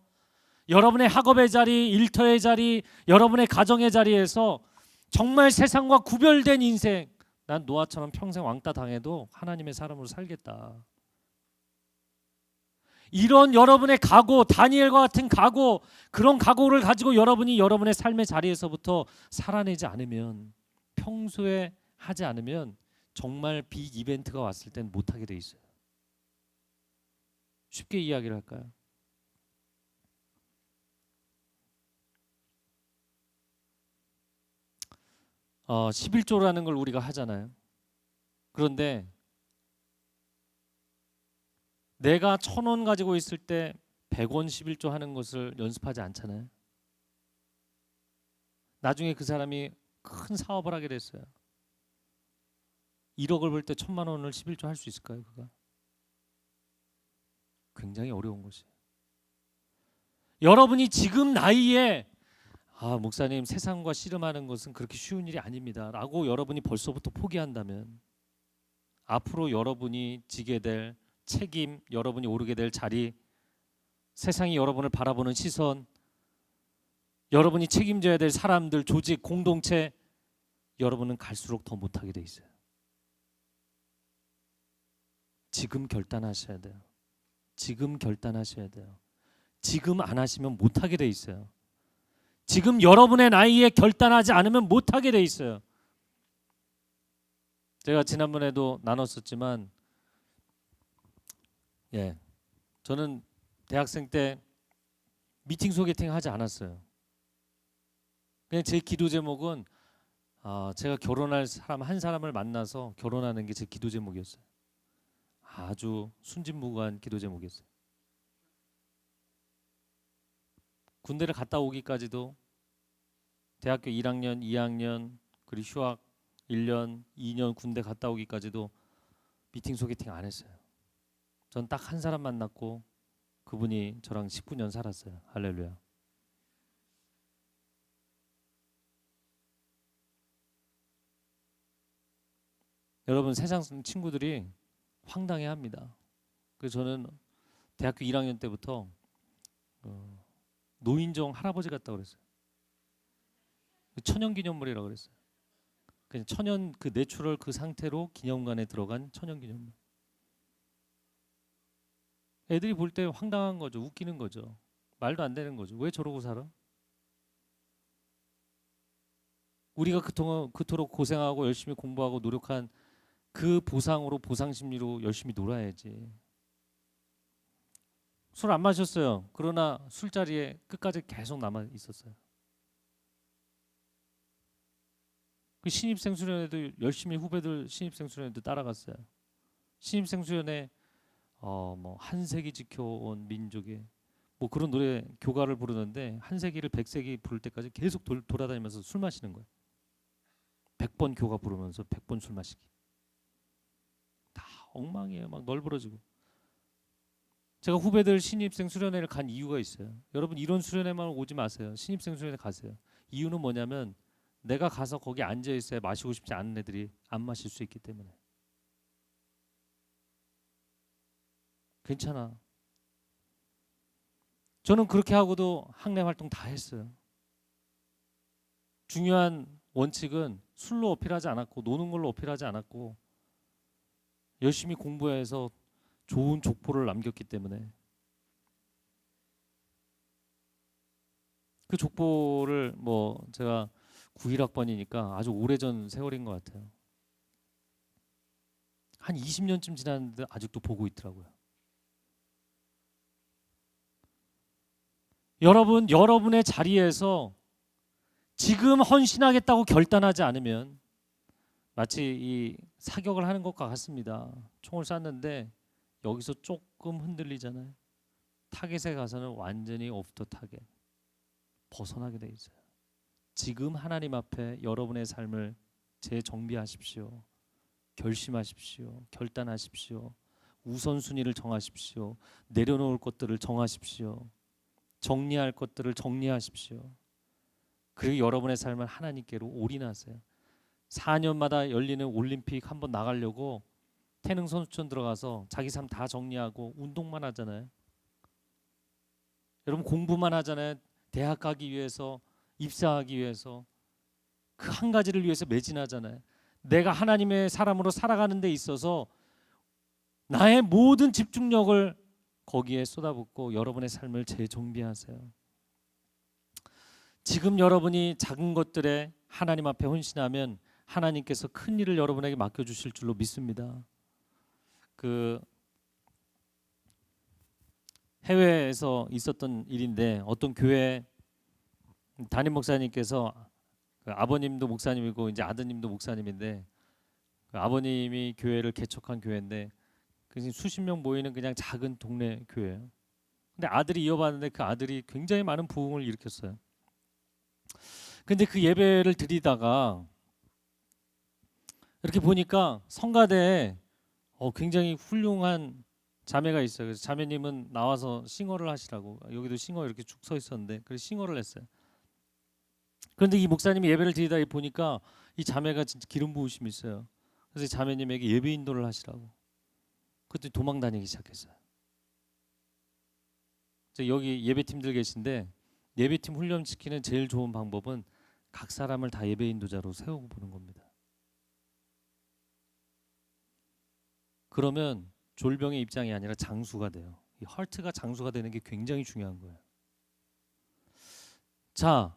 여러분의 학업의 자리, 일터의 자리, 여러분의 가정의 자리에서 정말 세상과 구별된 인생, 난 노아처럼 평생 왕따 당해도 하나님의 사람으로 살겠다. 이런 여러분의 각오, 다니엘과 같은 각오, 그런 각오를 가지고 여러분이 여러분의 삶의 자리에서부터 살아내지 않으면, 평소에 하지 않으면 정말 빅 이벤트가 왔을 땐 못하게 돼 있어요. 쉽게 이야기를 할까요? 11조라는 걸 우리가 하잖아요. 그런데 내가 1,000원 가지고 있을 때 100원 11조 하는 것을 연습하지 않잖아요. 나중에 그 사람이 큰 사업을 하게 됐어요. 1억을 벌 때 1,000만 원을 11조 할 수 있을까요? 그가? 굉장히 어려운 것이에요. 여러분이 지금 나이에 목사님, 세상과 씨름하는 것은 그렇게 쉬운 일이 아닙니다 라고 여러분이 벌써부터 포기한다면, 앞으로 여러분이 지게 될 책임, 여러분이 오르게 될 자리, 세상이 여러분을 바라보는 시선, 여러분이 책임져야 될 사람들, 조직, 공동체, 여러분은 갈수록 더 못하게 돼 있어요. 지금 결단하셔야 돼요. 지금 결단하셔야 돼요. 지금 안 하시면 못하게 돼 있어요. 지금 여러분의 나이에 결단하지 않으면 못하게 돼 있어요. 제가 지난번에도 나눴었지만, 저는 대학생 때 미팅 소개팅 하지 않았어요. 그냥 제 기도 제목은 제가 결혼할 사람 한 사람을 만나서 결혼하는 게 제 기도 제목이었어요. 아주 순진무구한 기도 제목이었어요. 군대를 갔다 오기까지도, 대학교 1학년, 2학년, 그리고 휴학 1년, 2년 군대 갔다 오기까지도 미팅 소개팅 안 했어요. 전 딱 한 사람 만났고 그분이 저랑 19년 살았어요. 할렐루야. 여러분, 세상 친구들이 황당해합니다. 그래서 저는 대학교 1학년 때부터 노인정 할아버지 같다고 그랬어요. 천연기념물이라고 그랬어요. 그냥 천연, 그 내추럴 그 상태로 기념관에 들어간 천연기념물. 애들이 볼 때 황당한 거죠. 웃기는 거죠. 말도 안 되는 거죠. 왜 저러고 살아? 우리가 그토록 고생하고 열심히 공부하고 노력한 그 보상으로, 보상 심리로 열심히 놀아야지. 술 안 마셨어요. 그러나 술자리에 끝까지 계속 남아 있었어요. 그 신입생 수련회도 열심히, 후배들 신입생 수련회도 따라갔어요. 신입생 수련회 뭐 한세기 지켜온 민족의 뭐 그런 노래 교가를 부르는데, 한세기를 100세기 부를 때까지 계속 돌아다니면서 술 마시는 거예요. 100번 교가 부르면서 100번 술 마시기. 다 엉망이에요. 막 널브러지고. 제가 후배들 신입생 수련회를 간 이유가 있어요. 여러분, 이런 수련회만 오지 마세요. 신입생 수련회 가세요. 이유는 뭐냐면, 내가 가서 거기 앉아 있어야 마시고 싶지 않은 애들이 안 마실 수 있기 때문에. 괜찮아. 저는 그렇게 하고도 학내 활동 다 했어요. 중요한 원칙은 술로 어필하지 않았고, 노는 걸로 어필하지 않았고, 열심히 공부해서 좋은 족보를 남겼기 때문에, 그 족보를 뭐 제가 91학번이니까 아주 오래전 세월인 것 같아요. 한 20년쯤 지났는데 아직도 보고 있더라고요. 여러분, 여러분의 자리에서 지금 헌신하겠다고 결단하지 않으면 마치 이 사격을 하는 것과 같습니다. 총을 쐈는데 여기서 조금 흔들리잖아요. 타겟에 가서는 완전히 오프 더 타겟. 벗어나게 돼 있어요. 지금 하나님 앞에 여러분의 삶을 재정비하십시오. 결심하십시오. 결단하십시오. 우선순위를 정하십시오. 내려놓을 것들을 정하십시오. 정리할 것들을 정리하십시오. 그리고 여러분의 삶을 하나님께로 올인하세요. 4년마다 열리는 올림픽 한번 나가려고 태능 선수촌 들어가서 자기 삶 다 정리하고 운동만 하잖아요. 여러분 공부만 하잖아요. 대학 가기 위해서, 입사하기 위해서, 그 한 가지를 위해서 매진하잖아요. 내가 하나님의 사람으로 살아가는 데 있어서 나의 모든 집중력을 거기에 쏟아붓고 여러분의 삶을 재정비하세요. 지금 여러분이 작은 것들에 하나님 앞에 헌신하면 하나님께서 큰 일을 여러분에게 맡겨주실 줄로 믿습니다. 그 해외에서 있었던 일인데 어떤 교회 담임 목사님께서 아버님도 목사님이고 이제 아드님도 목사님인데 아버님이 교회를 개척한 교회인데 수십 명 모이는 그냥 작은 동네 교회예요. 근데 아들이 이어받는데 그 아들이 굉장히 많은 부흥을 일으켰어요. 근데 그 예배를 드리다가 이렇게 보니까 성가대에 굉장히 훌륭한 자매가 있어요. 그래서 자매님은 나와서 싱어를 하시라고, 여기도 싱어 이렇게 쭉 서 있었는데 그래서 싱어를 했어요. 그런데 이 목사님이 예배를 드리다 보니까 이 자매가 진짜 기름 부으심이 있어요. 그래서 자매님에게 예배 인도를 하시라고. 그때 도망 다니기 시작했어요. 여기 예배팀들 계신데 예배팀 훈련시키는 제일 좋은 방법은 각 사람을 다 예배 인도자로 세우고 보는 겁니다. 그러면 졸병의 입장이 아니라 장수가 돼요. 이 헐트가 장수가 되는 게 굉장히 중요한 거예요. 자,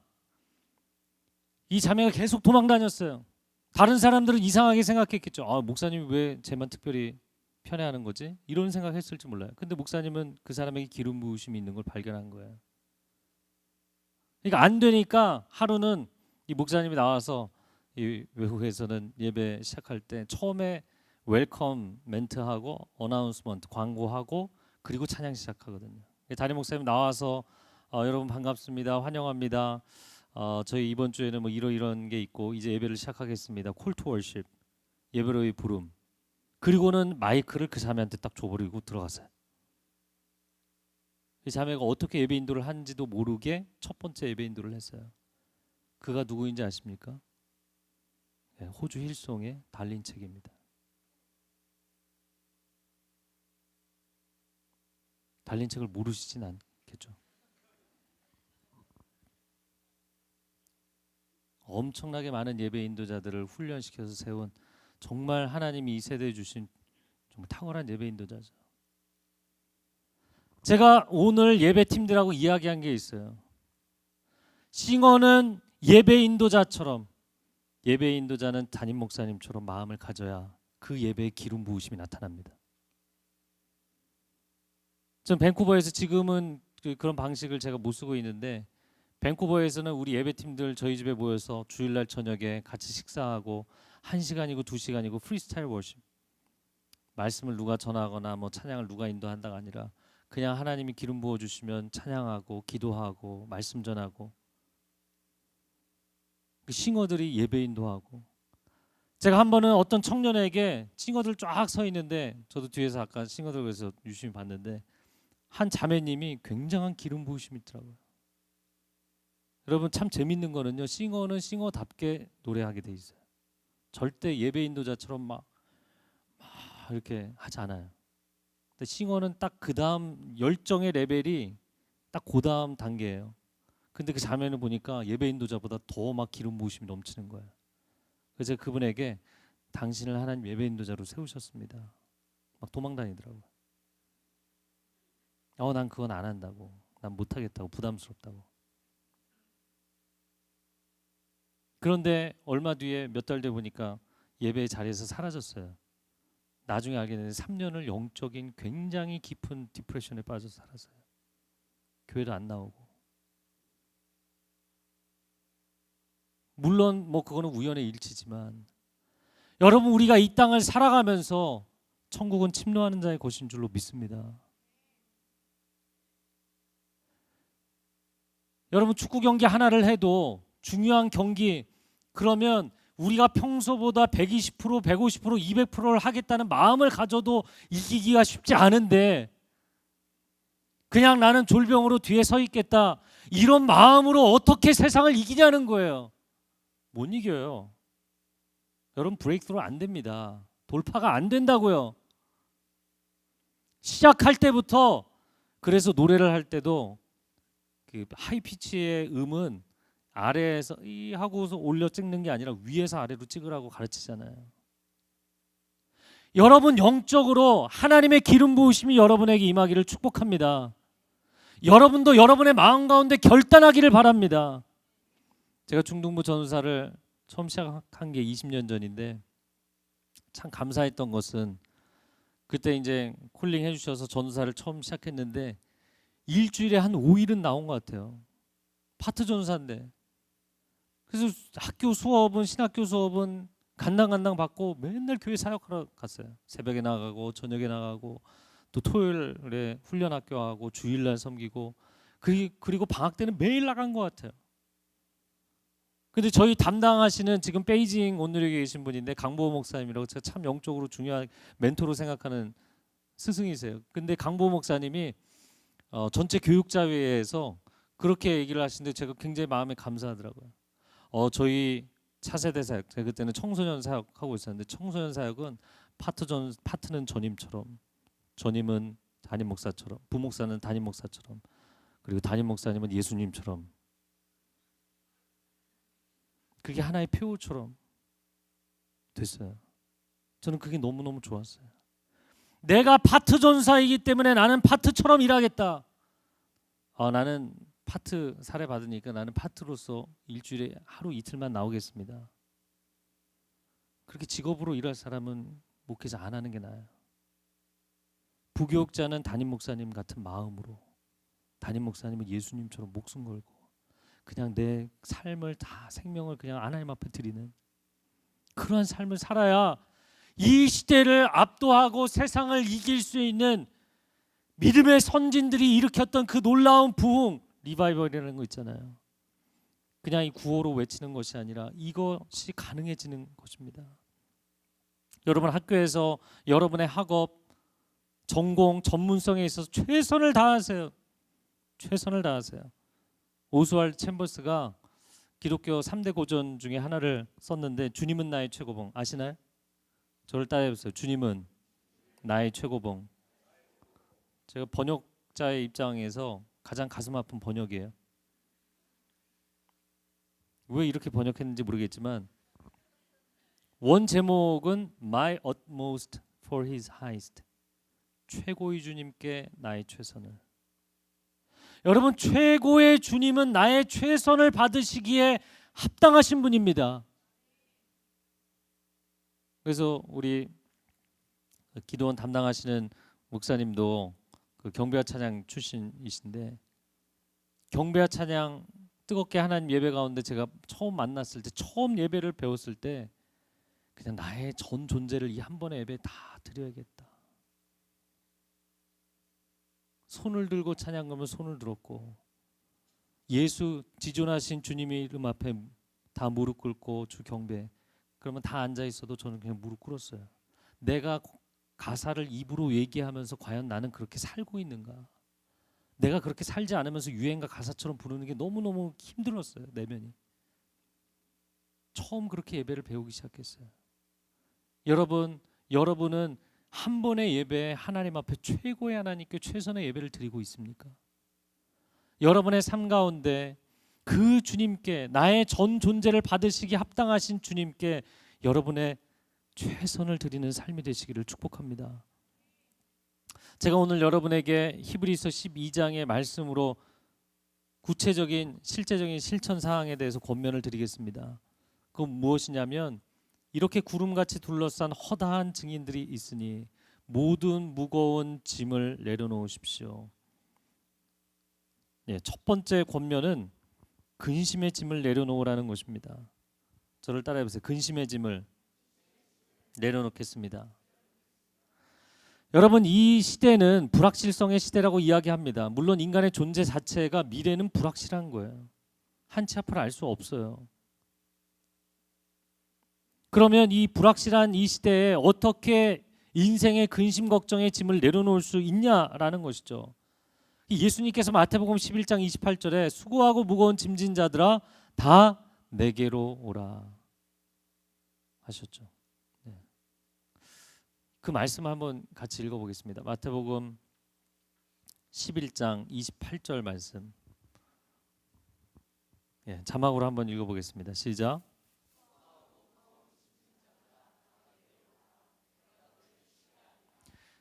이 자매가 계속 도망 다녔어요. 다른 사람들은 이상하게 생각했겠죠. 목사님이 왜 쟤만 특별히 편애하는 거지? 이런 생각했을지 몰라요. 근데 목사님은 그 사람에게 기름 부으심이 있는 걸 발견한 거예요. 그러니까 안 되니까 하루는 이 목사님이 나와서 이 외국에서는 예배 시작할 때 처음에 웰컴 멘트하고 어나운스먼트 광고하고 그리고 찬양 시작하거든요. 담임 목사님 나와서 여러분 반갑습니다. 환영합니다. 저희 이번 주에는 뭐 이런 게 있고 이제 예배를 시작하겠습니다. 콜 투 월십, 예배로의 부름. 그리고는 마이크를 그 자매한테 딱 줘버리고 들어갔어요. 이 자매가 어떻게 예배 인도를 하는지도 모르게 첫 번째 예배 인도를 했어요. 그가 누구인지 아십니까? 호주 힐송의 달린 책입니다. 달린 책을 모르시진 않겠죠. 엄청나게 많은 예배 인도자들을 훈련시켜서 세운 정말 하나님이 이 세대에 주신 정말 탁월한 예배 인도자죠. 제가 오늘 예배팀들하고 이야기한 게 있어요. 싱어는 예배 인도자처럼, 예배 인도자는 담임 목사님처럼 마음을 가져야 그 예배의 기름 부으심이 나타납니다. 전 밴쿠버에서 지금은 그런 방식을 제가 못 쓰고 있는데 밴쿠버에서는 우리 예배팀들 저희 집에 모여서 주일날 저녁에 같이 식사하고 1시간이고 2시간이고 프리스타일 워십, 말씀을 누가 전하거나 뭐 찬양을 누가 인도한다가 아니라 그냥 하나님이 기름 부어주시면 찬양하고 기도하고 말씀 전하고 그 싱어들이 예배 인도하고. 제가 한 번은 어떤 청년에게 싱어들 쫙 서 있는데 저도 뒤에서 아까 싱어들 그래서 유심히 봤는데 한 자매님이 굉장한 기름 부으심이 있더라고요. 여러분 참 재밌는 거는요, 싱어는 싱어답게 노래하게 돼 있어요. 절대 예배 인도자처럼 막 이렇게 하지 않아요. 근데 싱어는 딱 그 다음 열정의 레벨이 딱 그 다음 단계예요. 근데 그 자매는 보니까 예배 인도자보다 더 막 기름 부으심이 넘치는 거예요. 그래서 제가 그분에게 당신을 하나님 예배 인도자로 세우셨습니다. 막 도망 다니더라고요. 난 그건 안 한다고. 난 못하겠다고. 부담스럽다고. 그런데 얼마 뒤에 몇 달 뒤에 보니까 예배 자리에서 사라졌어요. 나중에 알게 됐는데 3년을 영적인 굉장히 깊은 디프레션에 빠져서 살았어요. 교회도 안 나오고. 물론 뭐 그거는 우연의 일치지만 여러분 우리가 이 땅을 살아가면서 천국은 침노하는 자의 것인 줄로 믿습니다. 여러분 축구 경기 하나를 해도 중요한 경기 그러면 우리가 평소보다 120%, 150%, 200%를 하겠다는 마음을 가져도 이기기가 쉽지 않은데 그냥 나는 졸병으로 뒤에 서 있겠다 이런 마음으로 어떻게 세상을 이기냐는 거예요. 못 이겨요. 여러분 브레이크스루 안 됩니다. 돌파가 안 된다고요. 시작할 때부터 그래서 노래를 할 때도 그 하이 피치의 음은 아래에서 이 하고서 올려 찍는 게 아니라 위에서 아래로 찍으라고 가르치잖아요. 여러분 영적으로 하나님의 기름 부으심이 여러분에게 임하기를 축복합니다. 여러분도 여러분의 마음 가운데 결단하기를 바랍니다. 제가 중등부 전도사를 처음 시작한 게 20년 전인데 참 감사했던 것은 그때 이제 콜링 해주셔서 전도사를 처음 시작했는데 일주일에 한 5일은 나온 것 같아요. 파트 전도사인데 그래서 학교 수업은 신학교 수업은 간당간당 받고 맨날 교회 사역하러 갔어요. 새벽에 나가고 저녁에 나가고 또 토요일에 훈련 학교 하고 주일날 섬기고 그리고 방학 때는 매일 나간 것 같아요. 근데 저희 담당하시는 지금 베이징 온누리교에 계신 분인데 강보호 목사님이라고 제가 참 영적으로 중요한 멘토로 생각하는 스승이세요. 근데 강보호 목사님이 전체 교육자회에서 그렇게 얘기를 하시는데 제가 굉장히 마음에 감사하더라고요. 저희 차세대 사역, 제가 그때는 청소년 사역하고 있었는데 청소년 사역은 파트는 전임처럼, 전임은 담임 목사처럼, 부목사는 담임 목사처럼, 그리고 담임 목사님은 예수님처럼 그게 하나의 표처럼 됐어요. 저는 그게 너무너무 좋았어요. 내가 파트 전사이기 때문에 나는 파트처럼 일하겠다. 나는 파트 사례 받으니까 나는 파트로서 일주일에 하루 이틀만 나오겠습니다. 그렇게 직업으로 일할 사람은 목회자 안 하는 게 나아요. 부교육자는 담임 목사님 같은 마음으로, 담임 목사님은 예수님처럼 목숨 걸고 그냥 내 삶을 다 생명을 그냥 하나님 앞에 드리는 그러한 삶을 살아야 이 시대를 압도하고 세상을 이길 수 있는 믿음의 선진들이 일으켰던 그 놀라운 부흥 리바이벌이라는 거 있잖아요. 그냥 이 구호로 외치는 것이 아니라 이것이 가능해지는 것입니다. 여러분 학교에서 여러분의 학업, 전공, 전문성에 있어서 최선을 다하세요. 최선을 다하세요. 오스왈드 챔버스가 기독교 3대 고전 중에 하나를 썼는데 주님은 나의 최고봉 아시나요? 저를 따라해보세요. 주님은 나의 최고봉. 제가 번역자의 입장에서 가장 가슴 아픈 번역이에요. 왜 이렇게 번역했는지 모르겠지만 원 제목은 My utmost for his highest. 최고의 주님께 나의 최선을. 여러분 최고의 주님은 나의 최선을 받으시기에 합당하신 분입니다. 그래서 우리 기도원 담당하시는 목사님도 그 경배와 찬양 출신이신데 경배와 찬양 뜨겁게 하나님 예배 가운데 제가 처음 만났을 때 처음 예배를 배웠을 때 그냥 나의 전 존재를 이 한 번의 예배에 다 드려야겠다. 손을 들고 찬양하면 손을 들었고 예수 지존하신 주님의 이름 앞에 다 무릎 꿇고 주 경배 그러면 다 앉아 있어도 저는 그냥 무릎 꿇었어요. 내가 가사를 입으로 얘기하면서 과연 나는 그렇게 살고 있는가? 내가 그렇게 살지 않으면서 유행가 가사처럼 부르는 게 너무너무 힘들었어요. 내면이. 처음 그렇게 예배를 배우기 시작했어요. 여러분은 한 번의 예배에 하나님 앞에 최고의 하나님께 최선의 예배를 드리고 있습니까? 여러분의 삶 가운데 그 주님께 나의 전 존재를 받으시기 합당하신 주님께 여러분의 최선을 드리는 삶이 되시기를 축복합니다. 제가 오늘 여러분에게 히브리서 12장의 말씀으로 구체적인 실제적인 실천 사항에 대해서 권면을 드리겠습니다. 그건 무엇이냐면 이렇게 구름같이 둘러싼 허다한 증인들이 있으니 모든 무거운 짐을 내려놓으십시오. 첫 번째 권면은 근심의 짐을 내려놓으라는 것입니다. 저를 따라해보세요. 근심의 짐을 내려놓겠습니다. 여러분, 이 시대는 불확실성의 시대라고 이야기합니다. 물론 인간의 존재 자체가 미래는 불확실한 거예요. 한치 앞을 알 수 없어요. 그러면 이 불확실한 이 시대에 어떻게 인생의 근심 걱정의 짐을 내려놓을 수 있냐라는 것이죠. 예수님께서 마태복음 11장 28절에 수고하고 무거운 짐진 자들아 다 내게로 오라 하셨죠. 네. 그 말씀 한번 같이 읽어보겠습니다. 마태복음 11장 28절 말씀. 예, 자막으로 한번 읽어보겠습니다. 시작.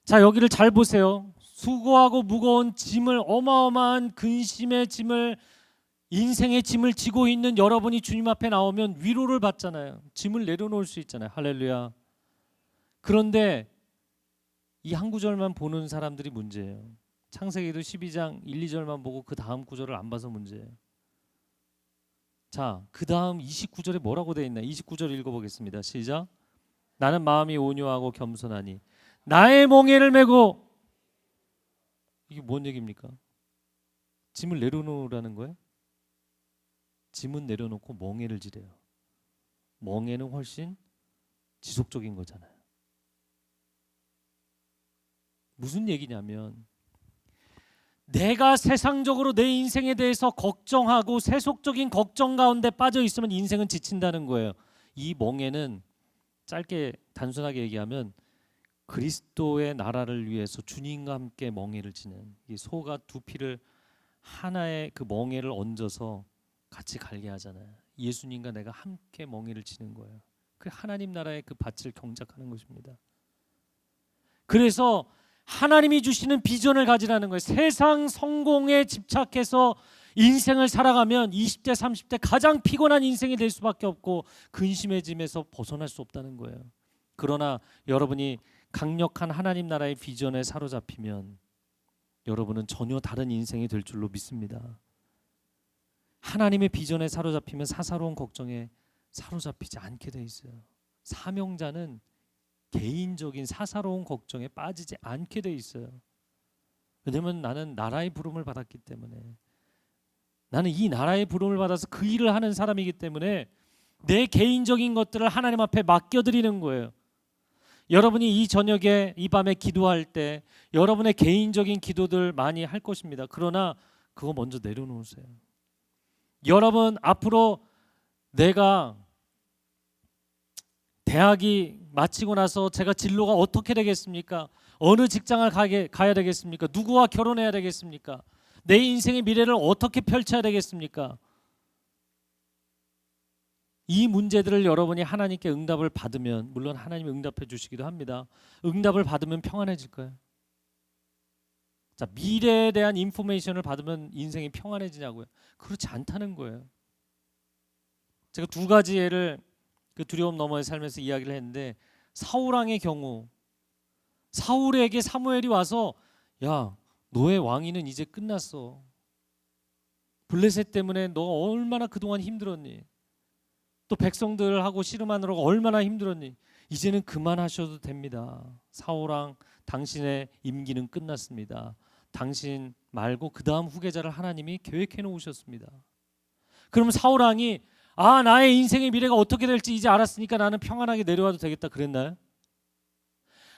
자, 여기를 잘 보세요. 수고하고 무거운 짐을, 어마어마한 근심의 짐을, 인생의 짐을 지고 있는 여러분이 주님 앞에 나오면 위로를 받잖아요. 짐을 내려놓을 수 있잖아요. 할렐루야. 그런데 이 한 구절만 보는 사람들이 문제예요. 창세기도 12장 1, 2절만 보고 그 다음 구절을 안 봐서 문제예요. 자, 그 다음 29절에 뭐라고 되어 있나? 29절 읽어보겠습니다. 시작. 나는 마음이 온유하고 겸손하니 나의 멍에를 메고. 이게 뭔 얘기입니까? 짐을 내려놓으라는 거예요? 짐은 내려놓고 멍에를 지래요. 멍에는 훨씬 지속적인 거잖아요. 무슨 얘기냐면 내가 세상적으로 내 인생에 대해서 걱정하고 세속적인 걱정 가운데 빠져 있으면 인생은 지친다는 거예요. 이 멍에는 짧게 단순하게 얘기하면 그리스도의 나라를 위해서 주님과 함께 멍에를 지는, 이 소가 두 피를 하나의 그 멍에를 얹어서 같이 갈게 하잖아요. 예수님과 내가 함께 멍에를 지는 거예요. 그 하나님 나라의 그 밭을 경작하는 것입니다. 그래서 하나님이 주시는 비전을 가지라는 거예요. 세상 성공에 집착해서 인생을 살아가면 20대 30대 가장 피곤한 인생이 될 수밖에 없고 근심의 짐에서 벗어날 수 없다는 거예요. 그러나 여러분이 강력한 하나님 나라의 비전에 사로잡히면 여러분은 전혀 다른 인생이 될 줄로 믿습니다. 하나님의 비전에 사로잡히면 사사로운 걱정에 사로잡히지 않게 돼 있어요. 사명자는 개인적인 사사로운 걱정에 빠지지 않게 돼 있어요. 왜냐하면 나는 나라의 부름을 받았기 때문에, 나는 이 나라의 부름을 받아서 그 일을 하는 사람이기 때문에 내 개인적인 것들을 하나님 앞에 맡겨드리는 거예요. 여러분이 이 저녁에 이 밤에 기도할 때 여러분의 개인적인 기도들 많이 할 것입니다. 그러나 그거 먼저 내려놓으세요. 여러분 앞으로 내가 대학이 마치고 나서 제가 진로가 어떻게 되겠습니까? 어느 직장을 가야 되겠습니까? 누구와 결혼해야 되겠습니까? 내 인생의 미래를 어떻게 펼쳐야 되겠습니까? 이 문제들을 여러분이 하나님께 응답을 받으면, 물론 하나님이 응답해 주시기도 합니다. 응답을 받으면 평안해질 거예요. 자, 미래에 대한 인포메이션을 받으면 인생이 평안해지냐고요? 그렇지 않다는 거예요. 제가 두 가지 예를 그 두려움 너머의 삶에서 이야기를 했는데, 사울 왕의 경우, 사울에게 사무엘이 와서 야, 너의 왕위는 이제 끝났어. 블레셋 때문에 너 얼마나 그동안 힘들었니? 또 백성들하고 씨름하느라고 얼마나 힘들었니? 이제는 그만하셔도 됩니다. 사울 왕, 당신의 임기는 끝났습니다. 당신 말고 그 다음 후계자를 하나님이 계획해 놓으셨습니다. 그러면 사울 왕이 나의 인생의 미래가 어떻게 될지 이제 알았으니까 나는 평안하게 내려와도 되겠다 그랬나요?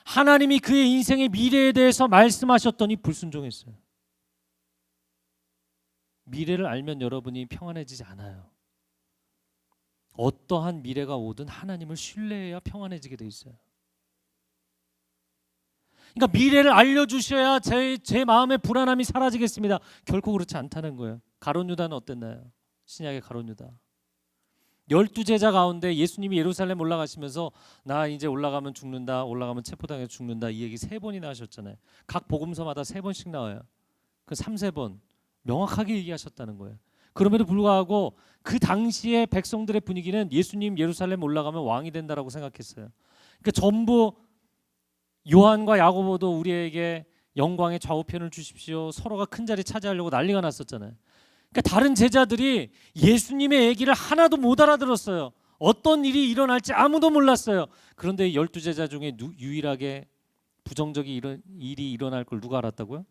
하나님이 그의 인생의 미래에 대해서 말씀하셨더니 불순종했어요. 미래를 알면 여러분이 평안해지지 않아요. 어떠한 미래가 오든 하나님을 신뢰해야 평안해지게 돼 있어요. 그러니까 미래를 알려주셔야 제 마음의 불안함이 사라지겠습니다. 결코 그렇지 않다는 거예요. 가룟 유다는 어땠나요? 신약의 가룟 유다. 12제자 가운데 예수님이 예루살렘 올라가시면서 나 이제 올라가면 죽는다, 올라가면 체포당해서 죽는다, 이 얘기 3번이나 하셨잖아요. 각 복음서마다 3번씩 나와요. 그 3번 명확하게 얘기하셨다는 거예요. 그럼에도 불구하고 그 당시의 백성들의 분위기는 예수님 예루살렘 올라가면 왕이 된다라고 생각했어요. 그러니까 전부 요한과 야고보도 우리에게 영광의 좌우편을 주십시오, 서로가 큰 자리 차지하려고 난리가 났었잖아요. 그러니까 다른 제자들이 예수님의 얘기를 하나도 못 알아들었어요. 어떤 일이 일어날지 아무도 몰랐어요. 그런데 12제자 중에 유일하게 부정적인 일이 일어날 걸 누가 알았다고요?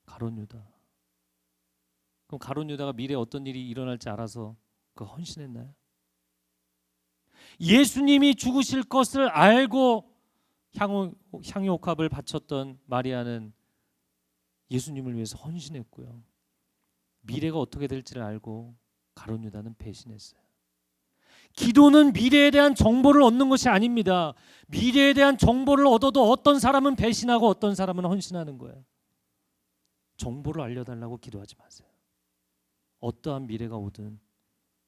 가룟 유다. 그럼 가룟 유다가 미래에 어떤 일이 일어날지 알아서 그 헌신했나요? 예수님이 죽으실 것을 알고 향유옥합을 바쳤던 마리아는 예수님을 위해서 헌신했고요. 미래가 어떻게 될지를 알고 가룟 유다는 배신했어요. 기도는 미래에 대한 정보를 얻는 것이 아닙니다. 미래에 대한 정보를 얻어도 어떤 사람은 배신하고 어떤 사람은 헌신하는 거예요. 정보를 알려달라고 기도하지 마세요. 어떠한 미래가 오든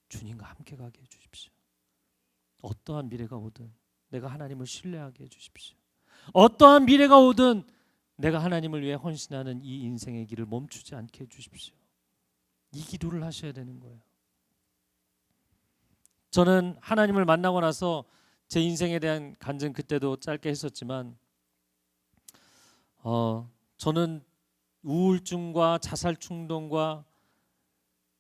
주님과 함께 가게 해주십시오. 어떠한 미래가 오든 내가 하나님을 신뢰하게 해주십시오. 어떠한 미래가 오든 내가 하나님을 위해 헌신하는 이 인생의 길을 멈추지 않게 해주십시오. 이 기도를 하셔야 되는 거예요. 저는 하나님을 만나고 나서 제 인생에 대한 간증 그때도 짧게 했었지만 저는 우울증과 자살 충동과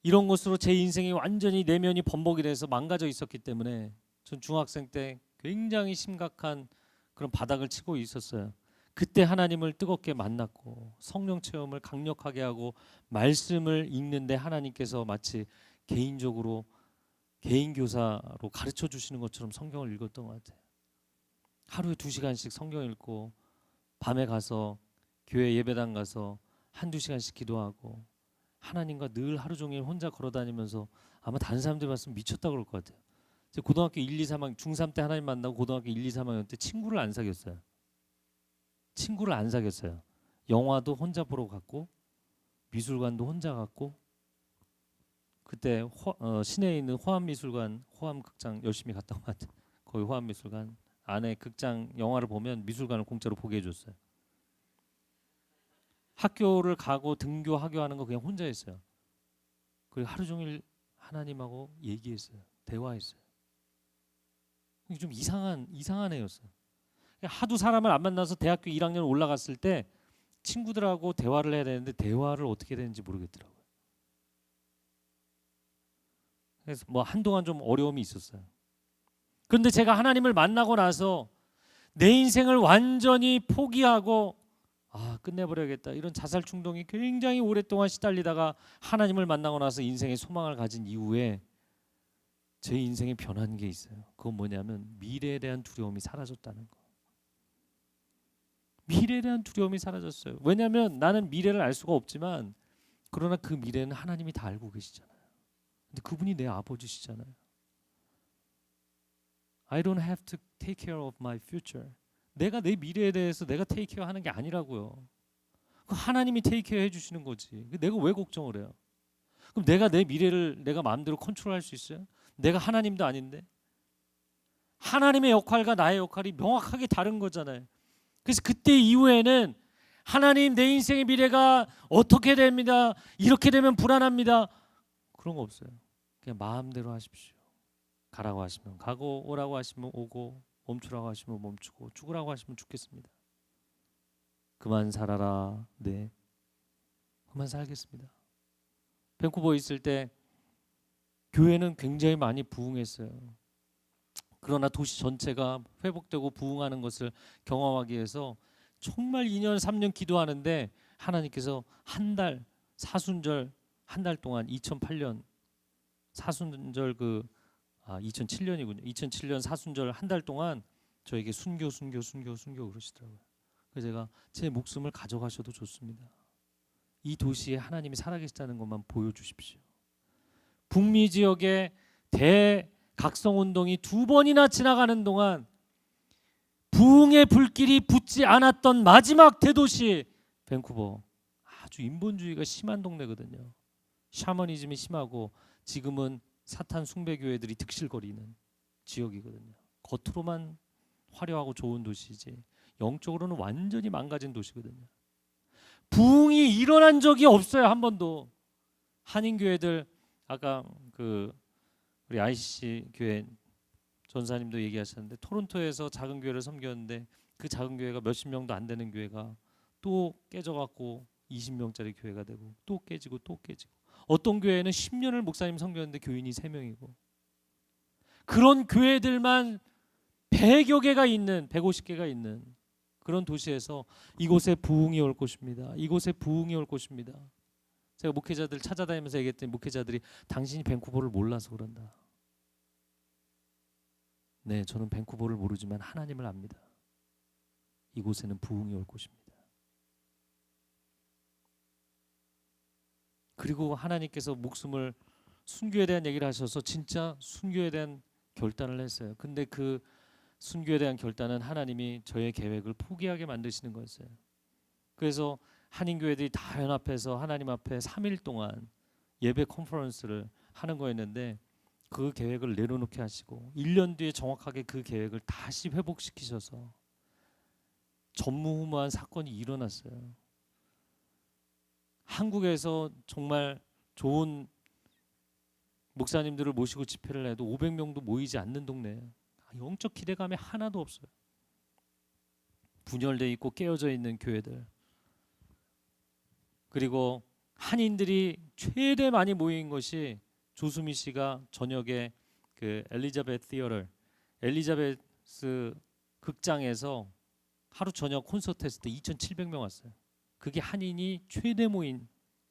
이런 것으로 제 인생이 완전히 내면이 번복이 돼서 망가져 있었기 때문에 전 중학생 때 굉장히 심각한 그런 바닥을 치고 있었어요. 그때 하나님을 뜨겁게 만났고 성령 체험을 강력하게 하고 말씀을 읽는데 하나님께서 마치 개인적으로 개인 교사로 가르쳐 주시는 것처럼 성경을 읽었던 것 같아요. 하루에 2시간씩 성경 읽고 밤에 가서 교회 예배당 가서 1-2시간씩 기도하고 하나님과 늘 하루 종일 혼자 걸어다니면서 아마 다른 사람들 봤으면 미쳤다 그럴 것 같아요. 제가 고등학교 1, 2, 3학년 중3 때 하나님 만나고 고등학교 1, 2, 3학년 때 친구를 안 사귀었어요. 영화도 혼자 보러 갔고 미술관도 혼자 갔고 그때 시내에 있는 호암미술관, 호암극장 열심히 갔다 온 것 같아요. 거기 호암미술관 안에 극장 영화를 보면 미술관을 공짜로 보게 해줬어요. 학교를 가고 등교 하교하는 거 그냥 혼자 했어요. 그리고 하루 종일 하나님하고 얘기했어요. 대화했어요. 이게 좀 이상한 애였어요. 하도 사람을 안 만나서 대학교 1학년 올라갔을 때 친구들하고 대화를 해야 되는데 대화를 어떻게 되는지 모르겠더라고요. 그래서 뭐 한동안 좀 어려움이 있었어요. 그런데 제가 하나님을 만나고 나서 내 인생을 완전히 포기하고 끝내버려야겠다 이런 자살 충동이 굉장히 오랫동안 시달리다가 하나님을 만나고 나서 인생의 소망을 가진 이후에 제 인생에 변한 게 있어요. 그건 뭐냐면 미래에 대한 두려움이 사라졌다는 거. 미래에 대한 두려움이 사라졌어요. 왜냐하면 나는 미래를 알 수가 없지만 그러나 그 미래는 하나님이 다 알고 계시잖아요. 근데 그분이 내 아버지시잖아요. I don't have to take care of my future. 내가 내 미래에 대해서 내가 take care 하는 게 아니라고요. 그 하나님이 take care 해주시는 거지. 내가 왜 걱정을 해요? 그럼 내가 내 미래를 내가 마음대로 컨트롤할 수 있어요? 내가 하나님도 아닌데. 하나님의 역할과 나의 역할이 명확하게 다른 거잖아요. 그래서 그때 이후에는 하나님 내 인생의 미래가 어떻게 됩니다. 이렇게 되면 불안합니다. 그런 거 없어요. 그냥 마음대로 하십시오. 가라고 하시면 가고 오라고 하시면 오고 멈추라고 하시면 멈추고 죽으라고 하시면 죽겠습니다. 그만 살아라. 네. 그만 살겠습니다. 밴쿠버에 있을 때 교회는 굉장히 많이 부흥했어요. 그러나 도시 전체가 회복되고 부흥하는 것을 경험하기 위해서 정말 2년 3년 기도하는데 하나님께서 사순절 한 달 동안 2008년 사순절 2007년이군요. 2007년 사순절 한 달 동안 저에게 순교 그러시더라고요. 그래서 제가 제 목숨을 가져가셔도 좋습니다. 이 도시에 하나님이 살아계시다는 것만 보여주십시오. 북미 지역의 대각성운동이 2번이나 지나가는 동안 부흥의 불길이 붙지 않았던 마지막 대도시 밴쿠버. 아주 인본주의가 심한 동네거든요. 샤머니즘이 심하고 지금은 사탄 숭배 교회들이 득실거리는 지역이거든요. 겉으로만 화려하고 좋은 도시지 영적으로는 완전히 망가진 도시거든요. 부흥이 일어난 적이 없어요. 한 번도. 한인 교회들 아까 우리 ICC 교회 전사님도 얘기하셨는데 토론토에서 작은 교회를 섬겼는데 그 작은 교회가 몇십 명도 안 되는 교회가 또 깨져갖고 20명짜리 교회가 되고 또 깨지고 어떤 교회는 10년을 목사님 섬겼는데 교인이 3명이고 그런 교회들만 100여 개가 있는 150개가 있는 그런 도시에서 이곳에 부흥이 올 것입니다. 이곳에 부흥이 올 것입니다. 제가 목회자들 찾아다니면서 얘기했더니 목회자들이 당신이 밴쿠버를 몰라서 그런다. 네, 저는 밴쿠버를 모르지만 하나님을 압니다. 이곳에는 부흥이 올 것입니다. 그리고 하나님께서 목숨을 순교에 대한 얘기를 하셔서 진짜 순교에 대한 결단을 했어요. 근데 그 순교에 대한 결단은 하나님이 저의 계획을 포기하게 만드시는 거였어요. 그래서 한인교회들이 다 연합해서 하나님 앞에 3일 동안 예배 컨퍼런스를 하는 거였는데 그 계획을 내려놓게 하시고 1년 뒤에 정확하게 그 계획을 다시 회복시키셔서 전무후무한 사건이 일어났어요. 한국에서 정말 좋은 목사님들을 모시고 집회를 해도 500명도 모이지 않는 동네예요. 영적 기대감이 하나도 없어요. 분열되어 있고 깨어져 있는 교회들. 그리고 한인들이 최대 많이 모인 것이 조수미 씨가 저녁에 그 엘리자베스 티어터, 엘리자베스 극장에서 하루 저녁 콘서트 했을 때 2,700명 왔어요. 그게 한인이 최대 모인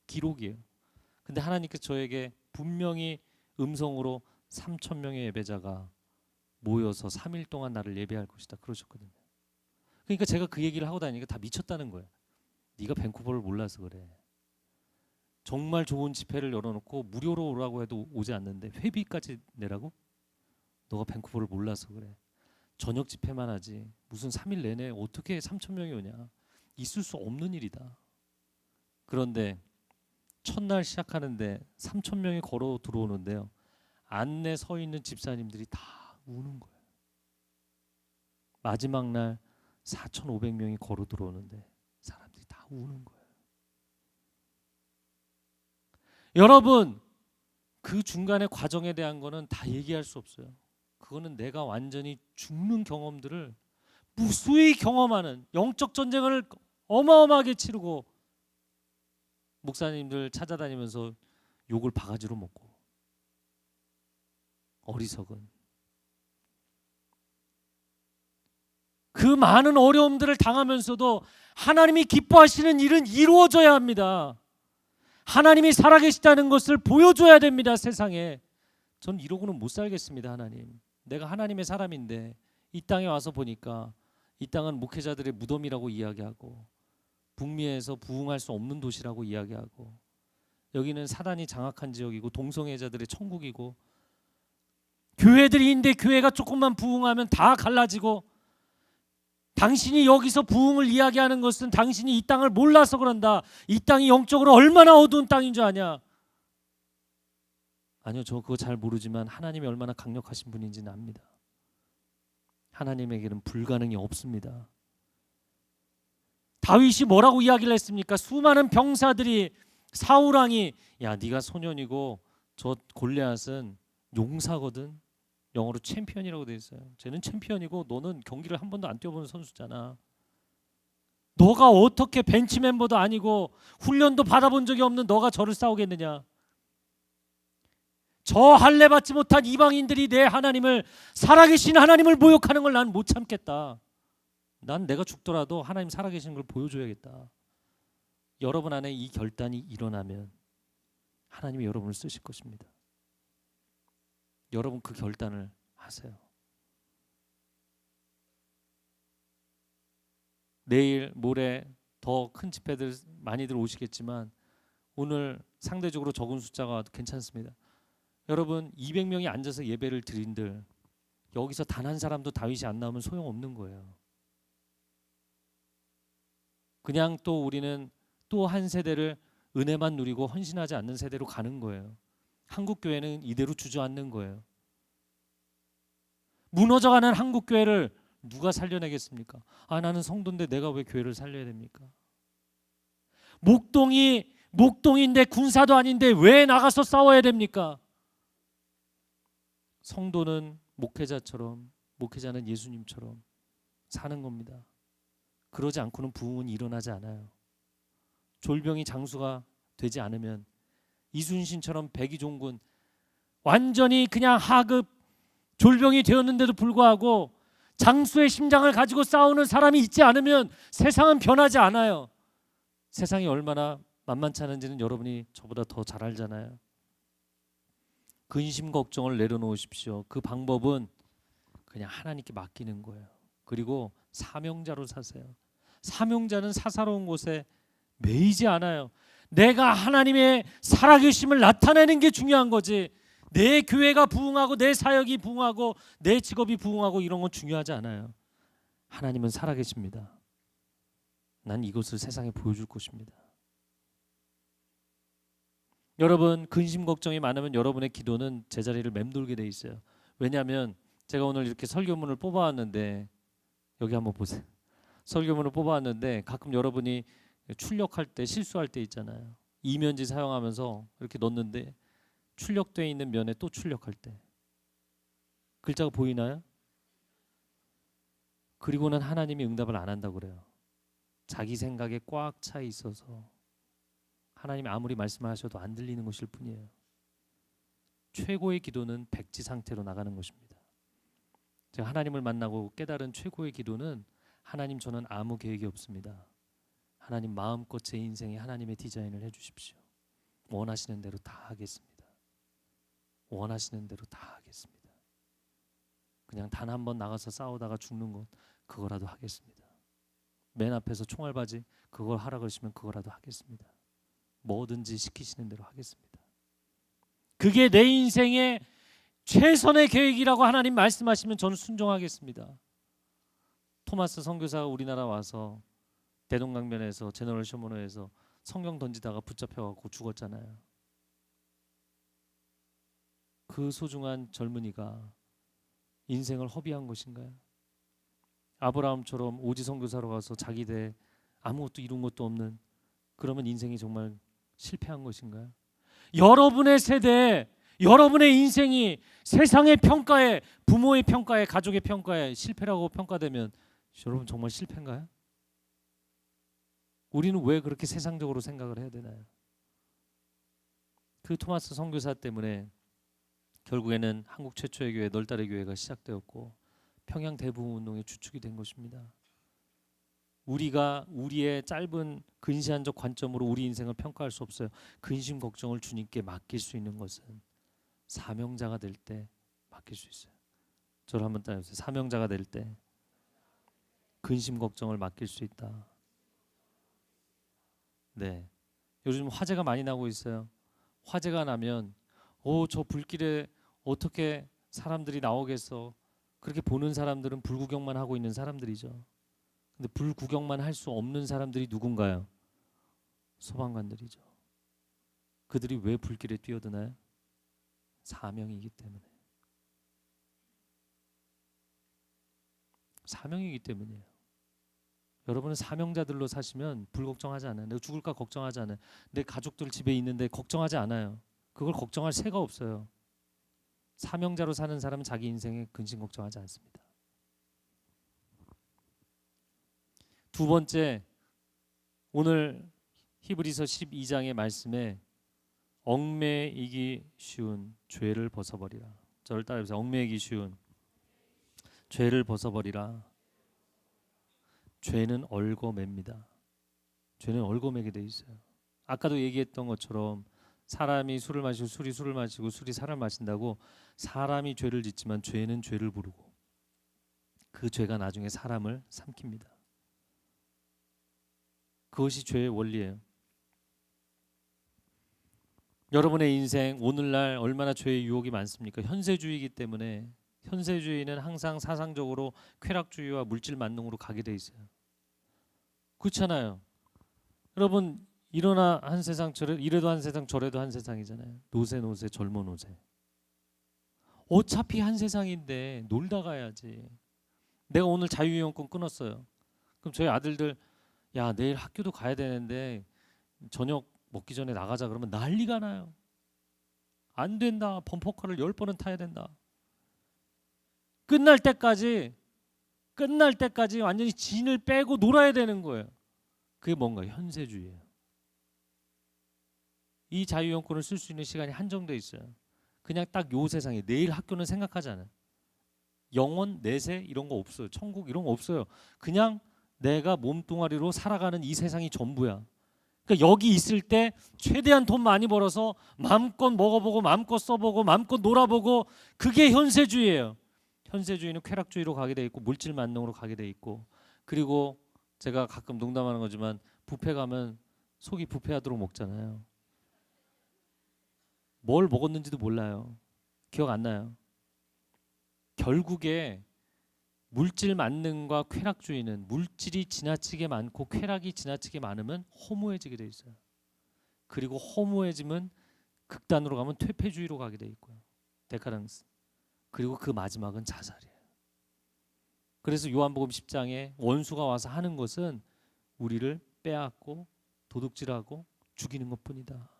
기록이에요. 근데 하나님께서 저에게 분명히 음성으로 3,000명의 예배자가 모여서 3일 동안 나를 예배할 것이다 그러셨거든요. 그러니까 제가 그 얘기를 하고 다니니까 다 미쳤다는 거예요. 네가 밴쿠버를 몰라서 그래. 정말 좋은 집회를 열어놓고 무료로 오라고 해도 오지 않는데 회비까지 내라고? 너가 밴쿠버를 몰라서 그래. 저녁 집회만 하지 무슨 3일 내내 어떻게 3,000명이 오냐. 있을 수 없는 일이다. 그런데 첫날 시작하는데 3,000명이 걸어 들어오는데요. 안내 서 있는 집사님들이 다 우는 거예요. 마지막 날 4,500명이 걸어 들어오는데 사람들이 다 우는 거예요. 여러분, 그 중간의 과정에 대한 거는 다 얘기할 수 없어요. 그거는 내가 완전히 죽는 경험들을 무수히 경험하는 영적 전쟁을 어마어마하게 치르고 목사님들 찾아다니면서 욕을 바가지로 먹고 어리석은 그 많은 어려움들을 당하면서도 하나님이 기뻐하시는 일은 이루어져야 합니다. 하나님이 살아계시다는 것을 보여줘야 됩니다. 세상에. 전 이러고는 못 살겠습니다. 하나님, 내가 하나님의 사람인데 이 땅에 와서 보니까 이 땅은 목회자들의 무덤이라고 이야기하고 북미에서 부흥할 수 없는 도시라고 이야기하고 여기는 사단이 장악한 지역이고 동성애자들의 천국이고 교회들이 있는데 교회가 조금만 부흥하면 다 갈라지고 당신이 여기서 부흥을 이야기하는 것은 당신이 이 땅을 몰라서 그런다. 이 땅이 영적으로 얼마나 어두운 땅인 줄 아냐. 아니요, 저 그거 잘 모르지만 하나님이 얼마나 강력하신 분인지는 압니다. 하나님에게는 불가능이 없습니다. 다윗이 뭐라고 이야기를 했습니까? 수많은 병사들이 사울 왕이 야 네가 소년이고 저 골리앗은 용사거든. 영어로 챔피언이라고 돼 있어요. 쟤는 챔피언이고 너는 경기를 한 번도 안 뛰어본 선수잖아. 너가 어떻게 벤치 멤버도 아니고 훈련도 받아본 적이 없는 너가 저를 싸우겠느냐. 저 할례 받지 못한 이방인들이 내 하나님을 살아계신 하나님을 모욕하는 걸 난 못 참겠다. 난 내가 죽더라도 하나님 살아계신 걸 보여줘야겠다. 여러분 안에 이 결단이 일어나면 하나님이 여러분을 쓰실 것입니다. 여러분 그 결단을 하세요. 내일 모레 더 큰 집회들 많이들 오시겠지만 오늘 상대적으로 적은 숫자가 괜찮습니다. 여러분 200명이 앉아서 예배를 드린들 여기서 단 한 사람도 다윗이 안 나오면 소용없는 거예요. 그냥 또 우리는 또 한 세대를 은혜만 누리고 헌신하지 않는 세대로 가는 거예요. 한국 교회는 이대로 주저앉는 거예요. 무너져가는 한국 교회를 누가 살려내겠습니까? 아 나는 성도인데 내가 왜 교회를 살려야 됩니까? 목동인데 군사도 아닌데 왜 나가서 싸워야 됩니까? 성도는 목회자처럼 목회자는 예수님처럼 사는 겁니다. 그러지 않고는 부흥은 일어나지 않아요. 졸병이 장수가 되지 않으면 이순신처럼 백의종군 완전히 그냥 하급 졸병이 되었는데도 불구하고 장수의 심장을 가지고 싸우는 사람이 있지 않으면 세상은 변하지 않아요. 세상이 얼마나 만만치 않은지는 여러분이 저보다 더 잘 알잖아요. 근심 걱정을 내려놓으십시오. 그 방법은 그냥 하나님께 맡기는 거예요. 그리고 사명자로 사세요. 사명자는 사사로운 곳에 매이지 않아요. 내가 하나님의 살아계심을 나타내는 게 중요한 거지. 내 교회가 부흥하고 내 사역이 부흥하고 내 직업이 부흥하고 이런 건 중요하지 않아요. 하나님은 살아계십니다. 난 이것을 세상에 보여줄 것입니다. 여러분, 근심 걱정이 많으면 여러분의 기도는 제자리를 맴돌게 돼 있어요. 왜냐하면 제가 오늘 이렇게 설교문을 뽑아왔는데, 여기 한번 보세요. 설교문을 뽑아왔는데 가끔 여러분이 출력할 때 실수할 때 있잖아요. 이면지 사용하면서 이렇게 넣는데 출력되어 있는 면에 또 출력할 때 글자가 보이나요? 그리고는 하나님이 응답을 안 한다고 그래요. 자기 생각에 꽉 차 있어서 하나님이 아무리 말씀하셔도 안 들리는 것일 뿐이에요. 최고의 기도는 백지 상태로 나가는 것입니다. 제가 하나님을 만나고 깨달은 최고의 기도는 하나님, 저는 아무 계획이 없습니다. 하나님, 마음껏 제 인생에 하나님의 디자인을 해주십시오. 원하시는 대로 다 하겠습니다. 원하시는 대로 다 하겠습니다. 그냥 단 한 번 나가서 싸우다가 죽는 것, 그거라도 하겠습니다. 맨 앞에서 총알바지 그걸 하라 그러시면 그거라도 하겠습니다. 뭐든지 시키시는 대로 하겠습니다. 그게 내 인생의 최선의 계획이라고 하나님 말씀하시면 저는 순종하겠습니다. 토마스 선교사가 우리나라 와서 대동강변에서 제너럴 쇼머너에서 성경 던지다가 붙잡혀갖고 죽었잖아요. 그 소중한 젊은이가 인생을 허비한 것인가요? 아브라함처럼 오지 선교사로 가서 자기 대 아무것도 이룬 것도 없는, 그러면 인생이 정말 실패한 것인가요? 여러분의 세대, 여러분의 인생이 세상의 평가에, 부모의 평가에, 가족의 평가에 실패라고 평가되면 여러분 정말 실패인가요? 우리는 왜 그렇게 세상적으로 생각을 해야 되나요? 그 토마스 선교사 때문에 결국에는 한국 최초의 교회 널다리 교회가 시작되었고 평양 대부흥 운동의 주축이 된 것입니다. 우리가 우리의 짧은 근시안적 관점으로 우리 인생을 평가할 수 없어요. 근심 걱정을 주님께 맡길 수 있는 것은 사명자가 될 때 맡길 수 있어요. 저를 한번 따라해보세요. 사명자가 될 때 근심 걱정을 맡길 수 있다. 네, 요즘 화재가 많이 나고 있어요. 화재가 나면 저 불길에 어떻게 사람들이 나오겠어. 그렇게 보는 사람들은 불구경만 하고 있는 사람들이죠. 근데 불구경만 할 수 없는 사람들이 누군가요? 소방관들이죠. 그들이 왜 불길에 뛰어드나요? 사명이기 때문에. 사명이기 때문이에요. 여러분은 사명자들로 사시면 불 걱정하지 않아요. 내가 죽을까 걱정하지 않아요. 내 가족들 집에 있는데 걱정하지 않아요. 그걸 걱정할 새가 없어요. 사명자로 사는 사람은 자기 인생에 근심 걱정하지 않습니다. 두 번째, 오늘 히브리서 12장의 말씀에 얽매이기 쉬운 죄를 벗어버리라. 저를 따라해보세요. 얽매이기 쉬운 죄를 벗어버리라. 죄는 얽어맵니다. 죄는 얽어매게 돼 있어요. 아까도 얘기했던 것처럼 사람이 술을 마시고 술이 술을 마시고 술이 사람을 마신다고 사람이 죄를 짓지만 죄는 죄를 부르고 그 죄가 나중에 사람을 삼킵니다. 그것이 죄의 원리예요. 여러분의 인생 오늘날 얼마나 죄의 유혹이 많습니까? 현세주의이기 때문에 현세주의는 항상 사상적으로 쾌락주의와 물질 만능으로 가게 돼 있어요. 그렇잖아요. 여러분, 이러나 한 세상 이래도 한 세상 저래도 한 세상이잖아요. 노세 젊어 노세. 어차피 한 세상인데 놀다 가야지. 내가 오늘 자유이용권 끊었어요. 그럼 저희 아들들, 야 내일 학교도 가야 되는데 저녁 먹기 전에 나가자 그러면 난리가 나요. 안 된다. 범퍼카를 10번은 타야 된다. 끝날 때까지 완전히 진을 빼고 놀아야 되는 거예요. 그게 뭔가 현세주의예요. 이 자유이용권을 쓸 수 있는 시간이 한정돼 있어요. 그냥 딱 요 세상에 내일 학교는 생각하지 않아요. 영원, 내세 이런 거 없어요. 천국 이런 거 없어요. 그냥 내가 몸뚱아리로 살아가는 이 세상이 전부야. 그러니까 여기 있을 때 최대한 돈 많이 벌어서 마음껏 먹어보고 마음껏 써보고 마음껏 놀아보고, 그게 현세주의예요. 현세주의는 쾌락주의로 가게 돼 있고 물질 만능으로 가게 돼 있고, 그리고 제가 가끔 농담하는 거지만 뷔페 가면 속이 부패하도록 먹잖아요. 뭘 먹었는지도 몰라요. 기억 안 나요. 결국에 물질 만능과 쾌락주의는 물질이 지나치게 많고 쾌락이 지나치게 많으면 허무해지게 돼 있어요. 그리고 허무해지면 극단으로 가면 퇴폐주의로 가게 돼 있고요. 데카랑스. 그리고 그 마지막은 자살이에요. 그래서 요한복음 10장에 원수가 와서 하는 것은 우리를 빼앗고 도둑질하고 죽이는 것뿐이다.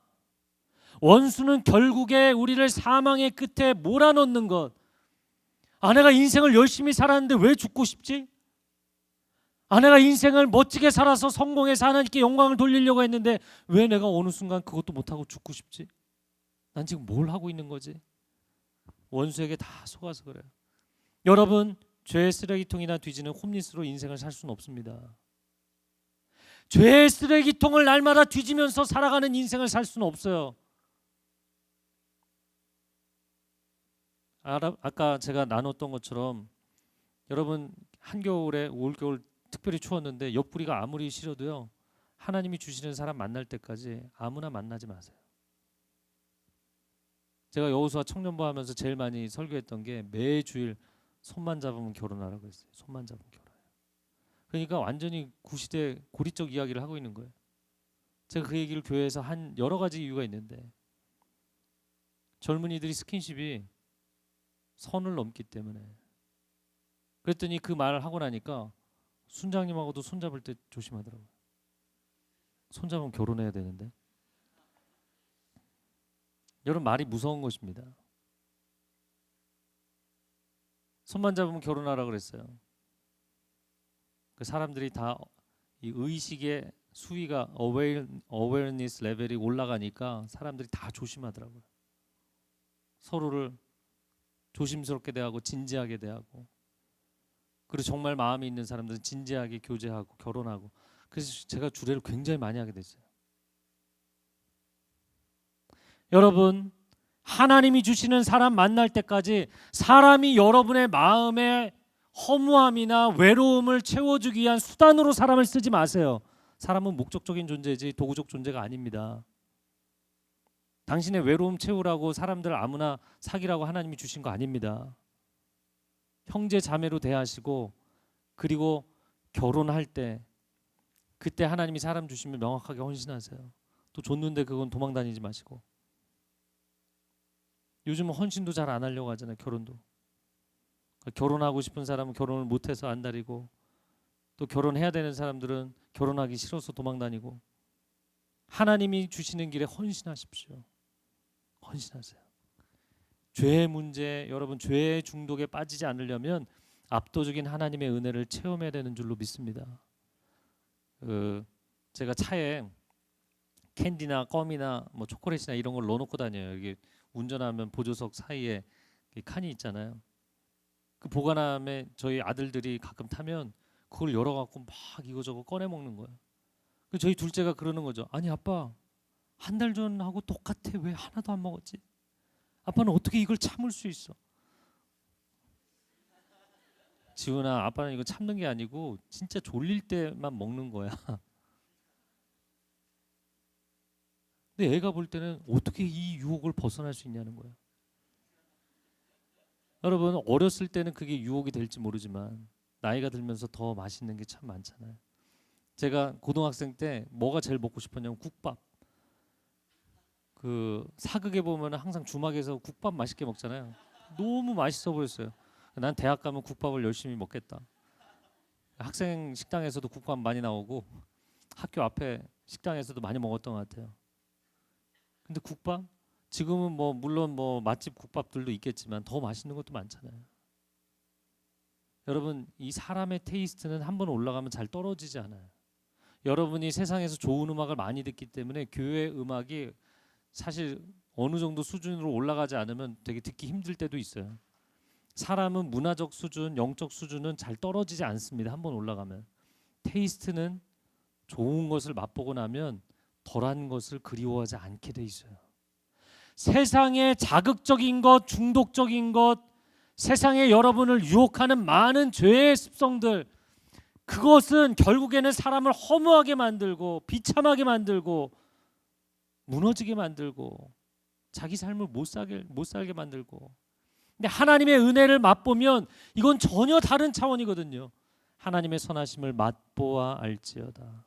원수는 결국에 우리를 사망의 끝에 몰아넣는 것. 아내가 인생을 열심히 살았는데 왜 죽고 싶지? 아내가 인생을 멋지게 살아서 성공해서 하나님께 영광을 돌리려고 했는데 왜 내가 어느 순간 그것도 못하고 죽고 싶지? 난 지금 뭘 하고 있는 거지? 원수에게 다 속아서 그래요. 여러분, 죄의 쓰레기통이나 뒤지는 홈리스로 인생을 살 수는 없습니다. 죄의 쓰레기통을 날마다 뒤지면서 살아가는 인생을 살 수는 없어요. 아까 제가 나눴던 것처럼 여러분, 한겨울에 올겨울 특별히 추웠는데 옆구리가 아무리 시려도요, 하나님이 주시는 사람 만날 때까지 아무나 만나지 마세요. 제가 여호수아 청년부 하면서 제일 많이 설교했던 게 매주일 손만 잡으면 결혼하라고 했어요. 손만 잡으면 결혼해요. 그러니까 완전히 구시대 고리적 이야기를 하고 있는 거예요. 제가 그 얘기를 교회에서 한 여러 가지 이유가 있는데, 젊은이들이 스킨십이 선을 넘기 때문에. 그랬더니 그 말을 하고 나니까 순장님하고도 손잡을 때 조심하더라고요. 손잡으면 결혼해야 되는데. 여러분, 말이 무서운 것입니다. 손만 잡으면 결혼하라 그랬어요. 그 사람들이 다 이 의식의 수위가 awareness 레벨이 올라가니까 사람들이 다 조심하더라고요. 서로를 조심스럽게 대하고 진지하게 대하고, 그리고 정말 마음이 있는 사람들은 진지하게 교제하고 결혼하고. 그래서 제가 주례를 굉장히 많이 하게 됐어요. 여러분, 하나님이 주시는 사람 만날 때까지 사람이 여러분의 마음의 허무함이나 외로움을 채워주기 위한 수단으로 사람을 쓰지 마세요. 사람은 목적적인 존재지 도구적 존재가 아닙니다. 당신의 외로움 채우라고 사람들 아무나 사귀라고 하나님이 주신 거 아닙니다. 형제 자매로 대하시고, 그리고 결혼할 때 그때 하나님이 사람 주시면 명확하게 헌신하세요. 또 줬는데 그건 도망 다니지 마시고. 요즘은 헌신도 잘 안 하려고 하잖아요. 결혼도. 결혼하고 싶은 사람은 결혼을 못해서 안달이고, 또 결혼해야 되는 사람들은 결혼하기 싫어서 도망 다니고. 하나님이 주시는 길에 헌신하십시오. 헌신하세요. 죄의 문제, 여러분, 죄의 중독에 빠지지 않으려면 압도적인 하나님의 은혜를 체험해야 되는 줄로 믿습니다. 제가 차에 캔디나 껌이나 뭐 초콜릿이나 이런 걸 넣어놓고 다녀요. 여기 운전하면 보조석 사이에 칸이 있잖아요. 그 보관함에 저희 아들들이 가끔 타면 그걸 열어갖고 막 이거저거 꺼내 먹는 거예요. 저희 둘째가 그러는 거죠. 아니 아빠, 한 달 전하고 똑같아. 왜 하나도 안 먹었지? 아빠는 어떻게 이걸 참을 수 있어? 지훈아, 아빠는 이거 참는 게 아니고 진짜 졸릴 때만 먹는 거야. 근데 애가 볼 때는 어떻게 이 유혹을 벗어날 수 있냐는 거야. 여러분, 어렸을 때는 그게 유혹이 될지 모르지만 나이가 들면서 더 맛있는 게 참 많잖아요. 제가 고등학생 때 뭐가 제일 먹고 싶었냐면 국밥. 그 사극에 보면 항상 주막에서 국밥 맛있게 먹잖아요. 너무 맛있어 보였어요. 난 대학 가면 국밥을 열심히 먹겠다. 학생 식당에서도 국밥 많이 나오고 학교 앞에 식당에서도 많이 먹었던 것 같아요. 근데 국밥? 지금은 뭐 물론 뭐 맛집 국밥들도 있겠지만 더 맛있는 것도 많잖아요. 여러분, 이 사람의 테이스트는 한번 올라가면 잘 떨어지지 않아요. 여러분이 세상에서 좋은 음악을 많이 듣기 때문에 교회 음악이 사실 어느 정도 수준으로 올라가지 않으면 되게 듣기 힘들 때도 있어요. 사람은 문화적 수준, 영적 수준은 잘 떨어지지 않습니다. 한번 올라가면. 테이스트는 좋은 것을 맛보고 나면 덜한 것을 그리워하지 않게 돼 있어요. 세상의 자극적인 것, 중독적인 것, 세상에 여러분을 유혹하는 많은 죄의 습성들, 그것은 결국에는 사람을 허무하게 만들고 비참하게 만들고 무너지게 만들고 자기 삶을 못 살게 만들고. 근데 하나님의 은혜를 맛보면 이건 전혀 다른 차원이거든요. 하나님의 선하심을 맛보아 알지어다.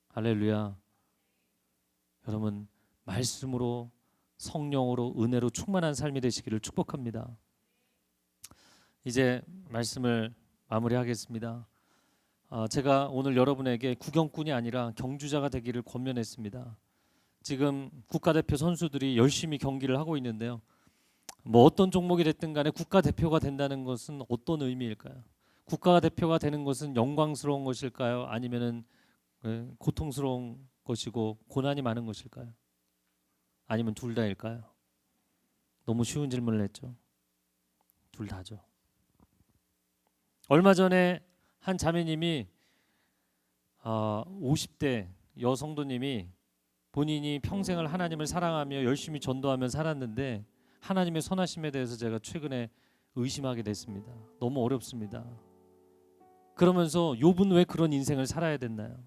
할렐루야. 여러분, 말씀으로 성령으로 은혜로 충만한 삶이 되시기를 축복합니다. 이제 말씀을 마무리하겠습니다. 제가 오늘 여러분에게 구경꾼이 아니라 경주자가 되기를 권면했습니다. 지금 국가대표 선수들이 열심히 경기를 하고 있는데요. 뭐 어떤 종목이 됐든 간에 국가대표가 된다는 것은 어떤 의미일까요? 국가대표가 되는 것은 영광스러운 것일까요? 아니면은 고통스러운 것이고 고난이 많은 것일까요? 아니면 둘 다일까요? 너무 쉬운 질문을 했죠. 둘 다죠. 얼마 전에 한 자매님이 50대 여성도님이 본인이 평생을 하나님을 사랑하며 열심히 전도하며 살았는데 하나님의 선하심에 대해서 제가 최근에 의심하게 됐습니다. 너무 어렵습니다. 그러면서 욥은 왜 그런 인생을 살아야 됐나요?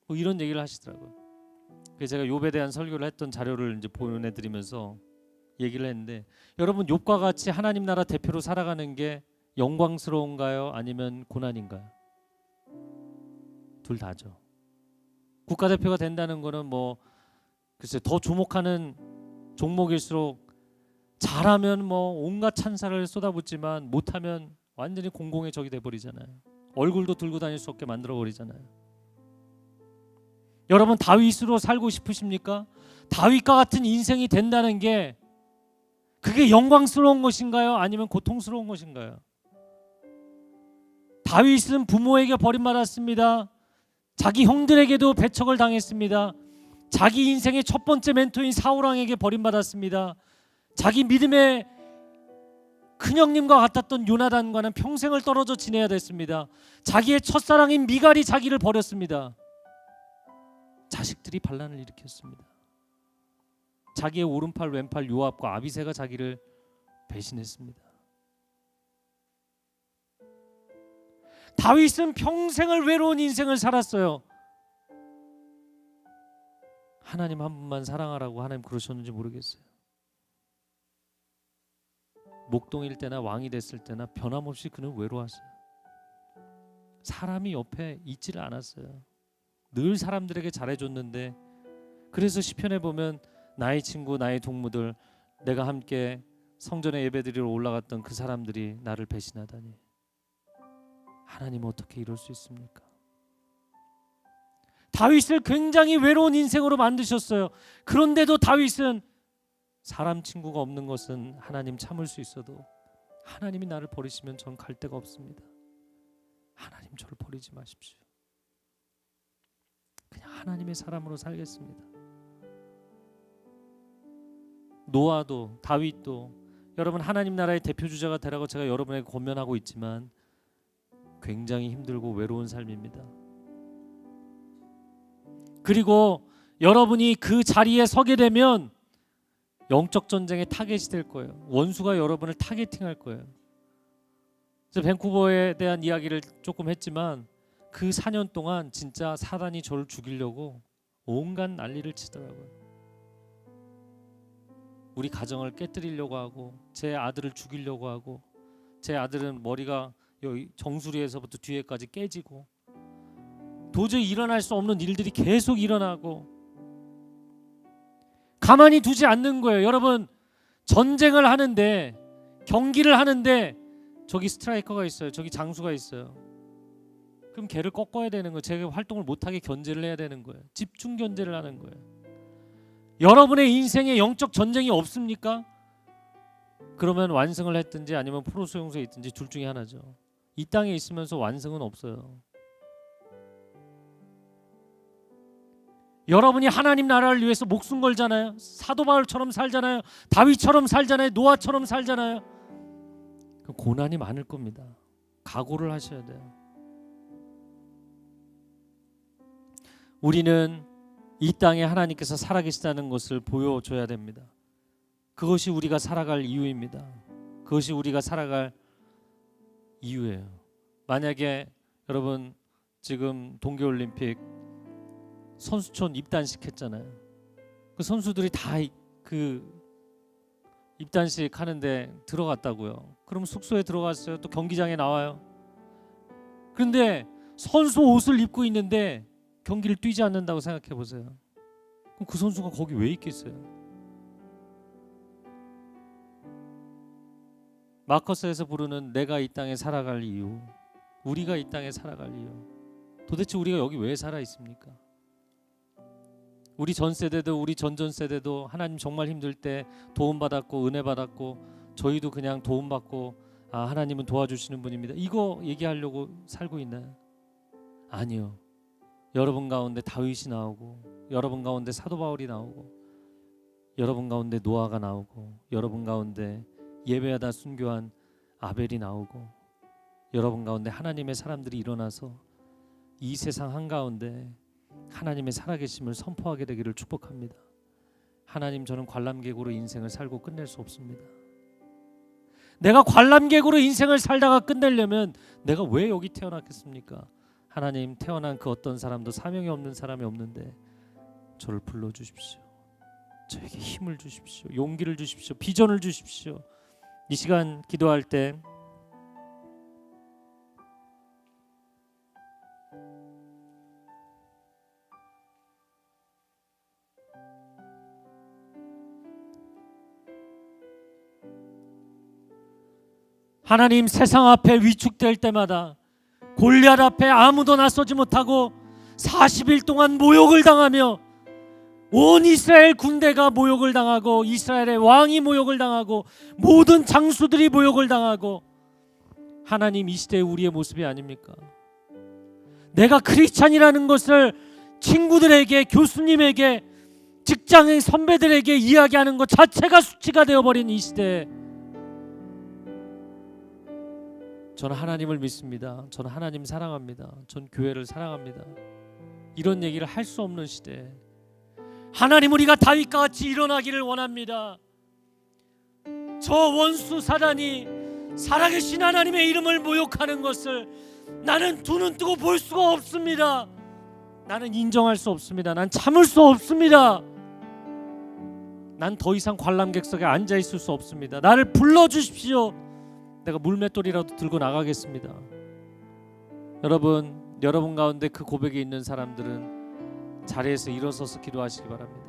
뭐 이런 얘기를 하시더라고요. 그래서 제가 욥에 대한 설교를 했던 자료를 이제 보내드리면서 얘기를 했는데, 여러분 욥과 같이 하나님 나라 대표로 살아가는 게 영광스러운가요? 아니면 고난인가요? 둘 다죠. 국가대표가 된다는 거는 뭐 글쎄 더 주목하는 종목일수록 잘하면 뭐 온갖 찬사를 쏟아붓지만 못하면 완전히 공공의 적이 돼버리잖아요. 얼굴도 들고 다닐 수 없게 만들어버리잖아요. 여러분 다윗으로 살고 싶으십니까? 다윗과 같은 인생이 된다는 게 그게 영광스러운 것인가요? 아니면 고통스러운 것인가요? 다윗은 부모에게 버림받았습니다. 자기 형들에게도 배척을 당했습니다. 자기 인생의 첫 번째 멘토인 사울왕에게 버림받았습니다. 자기 믿음의 큰형님과 같았던 요나단과는 평생을 떨어져 지내야 됐습니다. 자기의 첫사랑인 미갈이 자기를 버렸습니다. 자식들이 반란을 일으켰습니다. 자기의 오른팔 왼팔 요압과 아비새가 자기를 배신했습니다. 다윗은 평생을 외로운 인생을 살았어요. 하나님 한 분만 사랑하라고 하나님 그러셨는지 모르겠어요. 목동일 때나 왕이 됐을 때나 변함없이 그는 외로웠어요. 사람이 옆에 있지를 않았어요. 늘 사람들에게 잘해줬는데, 그래서 시편에 보면 나의 친구 나의 동무들, 내가 함께 성전에 예배드리러 올라갔던 그 사람들이 나를 배신하다니, 하나님 어떻게 이럴 수 있습니까? 다윗을 굉장히 외로운 인생으로 만드셨어요. 그런데도 다윗은 사람 친구가 없는 것은 하나님 참을 수 있어도 하나님이 나를 버리시면 전 갈 데가 없습니다. 하나님 저를 버리지 마십시오. 그냥 하나님의 사람으로 살겠습니다. 노아도 다윗도 여러분 하나님 나라의 대표주자가 되라고 제가 여러분에게 권면하고 있지만 굉장히 힘들고 외로운 삶입니다. 그리고 여러분이 그 자리에 서게 되면 영적 전쟁의 타겟이 될 거예요. 원수가 여러분을 타겟팅할 거예요. 그래서 밴쿠버에 대한 이야기를 조금 했지만 그 4년 동안 진짜 사단이 저를 죽이려고 온갖 난리를 치더라고요. 우리 가정을 깨뜨리려고 하고 제 아들을 죽이려고 하고, 제 아들은 머리가 여기 정수리에서부터 뒤에까지 깨지고 도저히 일어날 수 없는 일들이 계속 일어나고 가만히 두지 않는 거예요. 여러분 전쟁을 하는데, 경기를 하는데 저기 스트라이커가 있어요. 저기 장수가 있어요. 그럼 걔를 꺾어야 되는 거예요. 제가 활동을 못하게 견제를 해야 되는 거예요. 집중 견제를 하는 거예요. 여러분의 인생에 영적 전쟁이 없습니까? 그러면 완승을 했든지 아니면 프로 수용소에 있든지 둘 중에 하나죠. 이 땅에 있으면서 완승은 없어요. 여러분이 하나님 나라를 위해서 목숨 걸잖아요. 사도 바울처럼 살잖아요. 다윗처럼 살잖아요. 노아처럼 살잖아요. 고난이 많을 겁니다. 각오를 하셔야 돼요. 우리는 이 땅에 하나님께서 살아계시다는 것을 보여줘야 됩니다. 그것이 우리가 살아갈 이유입니다. 그것이 우리가 살아갈 이유예요. 만약에 여러분 지금 동계올림픽 선수촌 입단식 했잖아요. 그 선수들이 다 그 입단식 하는데 들어갔다고요. 그럼 숙소에 들어갔어요. 또 경기장에 나와요. 그런데 선수 옷을 입고 있는데 경기를 뛰지 않는다고 생각해 보세요. 그럼 그 선수가 거기 왜 있겠어요? 마커스에서 부르는 내가 이 땅에 살아갈 이유, 우리가 이 땅에 살아갈 이유, 도대체 우리가 여기 왜 살아 있습니까? 우리 전 세대도 우리 전전 세대도 하나님 정말 힘들 때 도움받았고 은혜 받았고 저희도 그냥 도움받고 하나님은 도와주시는 분입니다. 이거 얘기하려고 살고 있나요? 아니요. 여러분 가운데 다윗이 나오고 여러분 가운데 사도 바울이 나오고 여러분 가운데 노아가 나오고 여러분 가운데 예배하다 순교한 아벨이 나오고 여러분 가운데 하나님의 사람들이 일어나서 이 세상 한가운데 하나님의 살아계심을 선포하게 되기를 축복합니다. 하나님, 저는 관람객으로 인생을 살고 끝낼 수 없습니다. 내가 관람객으로 인생을 살다가 끝내려면 내가 왜 여기 태어났겠습니까? 하나님, 태어난 그 어떤 사람도 사명이 없는 사람이 없는데 저를 불러주십시오. 저에게 힘을 주십시오. 용기를 주십시오. 비전을 주십시오. 이 시간 기도할 때 하나님, 세상 앞에 위축될 때마다 골리앗 앞에 아무도 나서지 못하고 40일 동안 모욕을 당하며 온 이스라엘 군대가 모욕을 당하고 이스라엘의 왕이 모욕을 당하고 모든 장수들이 모욕을 당하고 하나님, 이 시대의 우리의 모습이 아닙니까? 내가 크리스찬이라는 것을 친구들에게, 교수님에게, 직장의 선배들에게 이야기하는 것 자체가 수치가 되어버린 이 시대에 저는 하나님을 믿습니다. 저는 하나님 사랑합니다. 전 교회를 사랑합니다. 이런 얘기를 할 수 없는 시대에 하나님, 우리가 다윗과 같이 일어나기를 원합니다. 저 원수 사단이 살아계신 하나님의 이름을 모욕하는 것을 나는 두 눈 뜨고 볼 수가 없습니다. 나는 인정할 수 없습니다. 난 참을 수 없습니다. 난 더 이상 관람객석에 앉아 있을 수 없습니다. 나를 불러주십시오. 내가 물맷돌이라도 들고 나가겠습니다. 여러분 가운데 그 고백이 있는 사람들은 자리에서 일어서서 기도하시기 바랍니다.